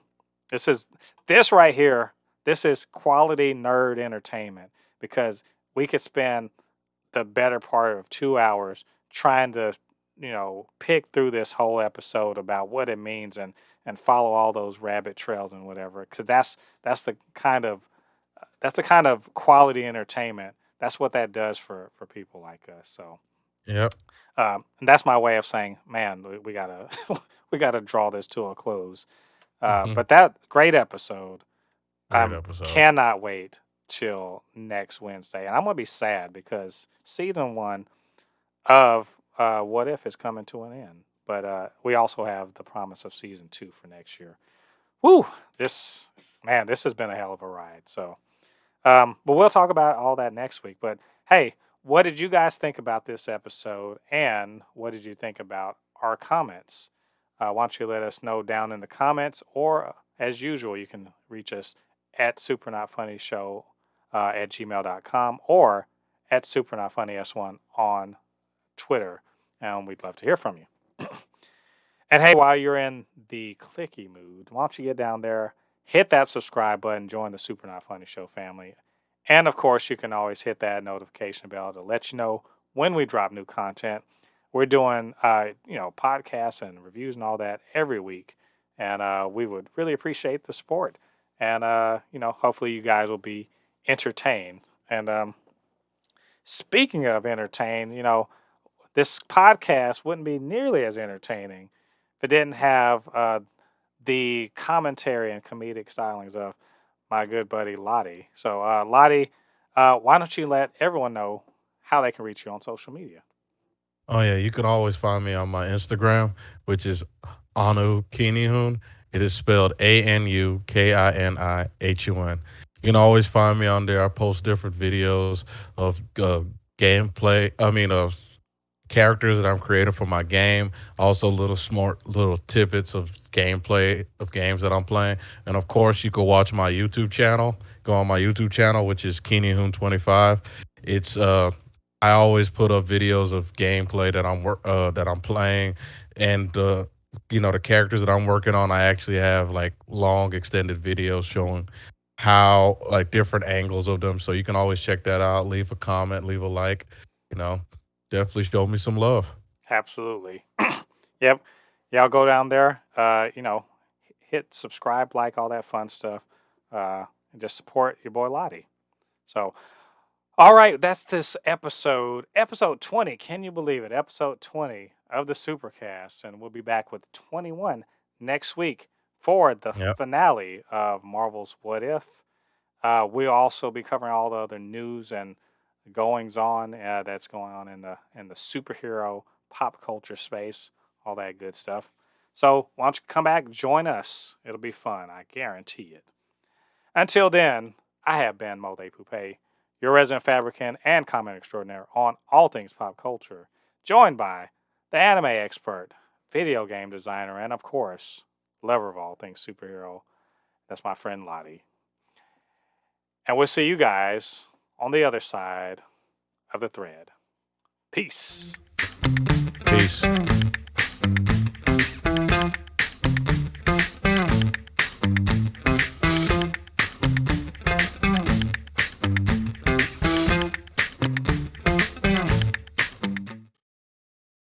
this is this right here. This is quality nerd entertainment because we could spend the better part of 2 hours trying to, pick through this whole episode about what it means and follow all those rabbit trails and whatever. Because that's the kind of quality entertainment. That's what that does for people like us. So, Yep. and that's my way of saying, man, we gotta we gotta draw this to a close. Hmm. But that great episode. Great episode. Cannot wait till next Wednesday, and I'm gonna be sad because season one of What If is coming to an end. But we also have the promise of season two for next year. Woo! This has been a hell of a ride. So, but we'll talk about all that next week. But hey, what did you guys think about this episode, and what did you think about our comments? Why don't you let us know down in the comments, or as usual, you can reach us at supernotfunnyshow at gmail.com or at supernotfunnys1 on Twitter, and we'd love to hear from you. And hey, while you're in the clicky mood, why don't you get down there, hit that subscribe button, join the Super Not Funny Show family. And of course, you can always hit that notification bell to let you know when we drop new content. We're doing, podcasts and reviews and all that every week. And we would really appreciate the support. And, hopefully you guys will be entertained. And speaking of entertained, this podcast wouldn't be nearly as entertaining if it didn't have the commentary and comedic stylings of my good buddy Ladi. So, Ladi, why don't you let everyone know how they can reach you on social media? Oh yeah, you can always find me on my Instagram, which is Anu Kinihun. It is spelled ANUKINIHUN. You can always find me on there. I post different videos of gameplay. I mean, of characters that I'm creating for my game. Also, little smart little tidbits of gameplay of games that I'm playing. And of course, you can watch my YouTube channel. Go on my YouTube channel, which is KeenyHoon25. It's I always put up videos of gameplay that I'm playing, and the characters that I'm working on. I actually have like long extended videos showing how like different angles of them. So you can always check that out. Leave a comment, leave a like. You know, definitely show me some love. Absolutely. Yep. Y'all go down there, hit subscribe, like all that fun stuff, and just support your boy Lottie. So, all right, that's this episode 20. Can you believe it? Episode 20 of the Supercast. And we'll be back with 21 next week for the Yep. finale of Marvel's What If. We'll also be covering all the other news and goings on that's going on in the superhero pop culture space, all that good stuff. So why don't you come back, join us? It'll be fun, I guarantee it. Until then, I have been Mode Poupe, your resident fabricant and comment extraordinaire on all things pop culture, joined by the anime expert, video game designer, and of course, lover of all things superhero. That's my friend Ladi. And we'll see you guys on the other side of the thread. Peace. Peace.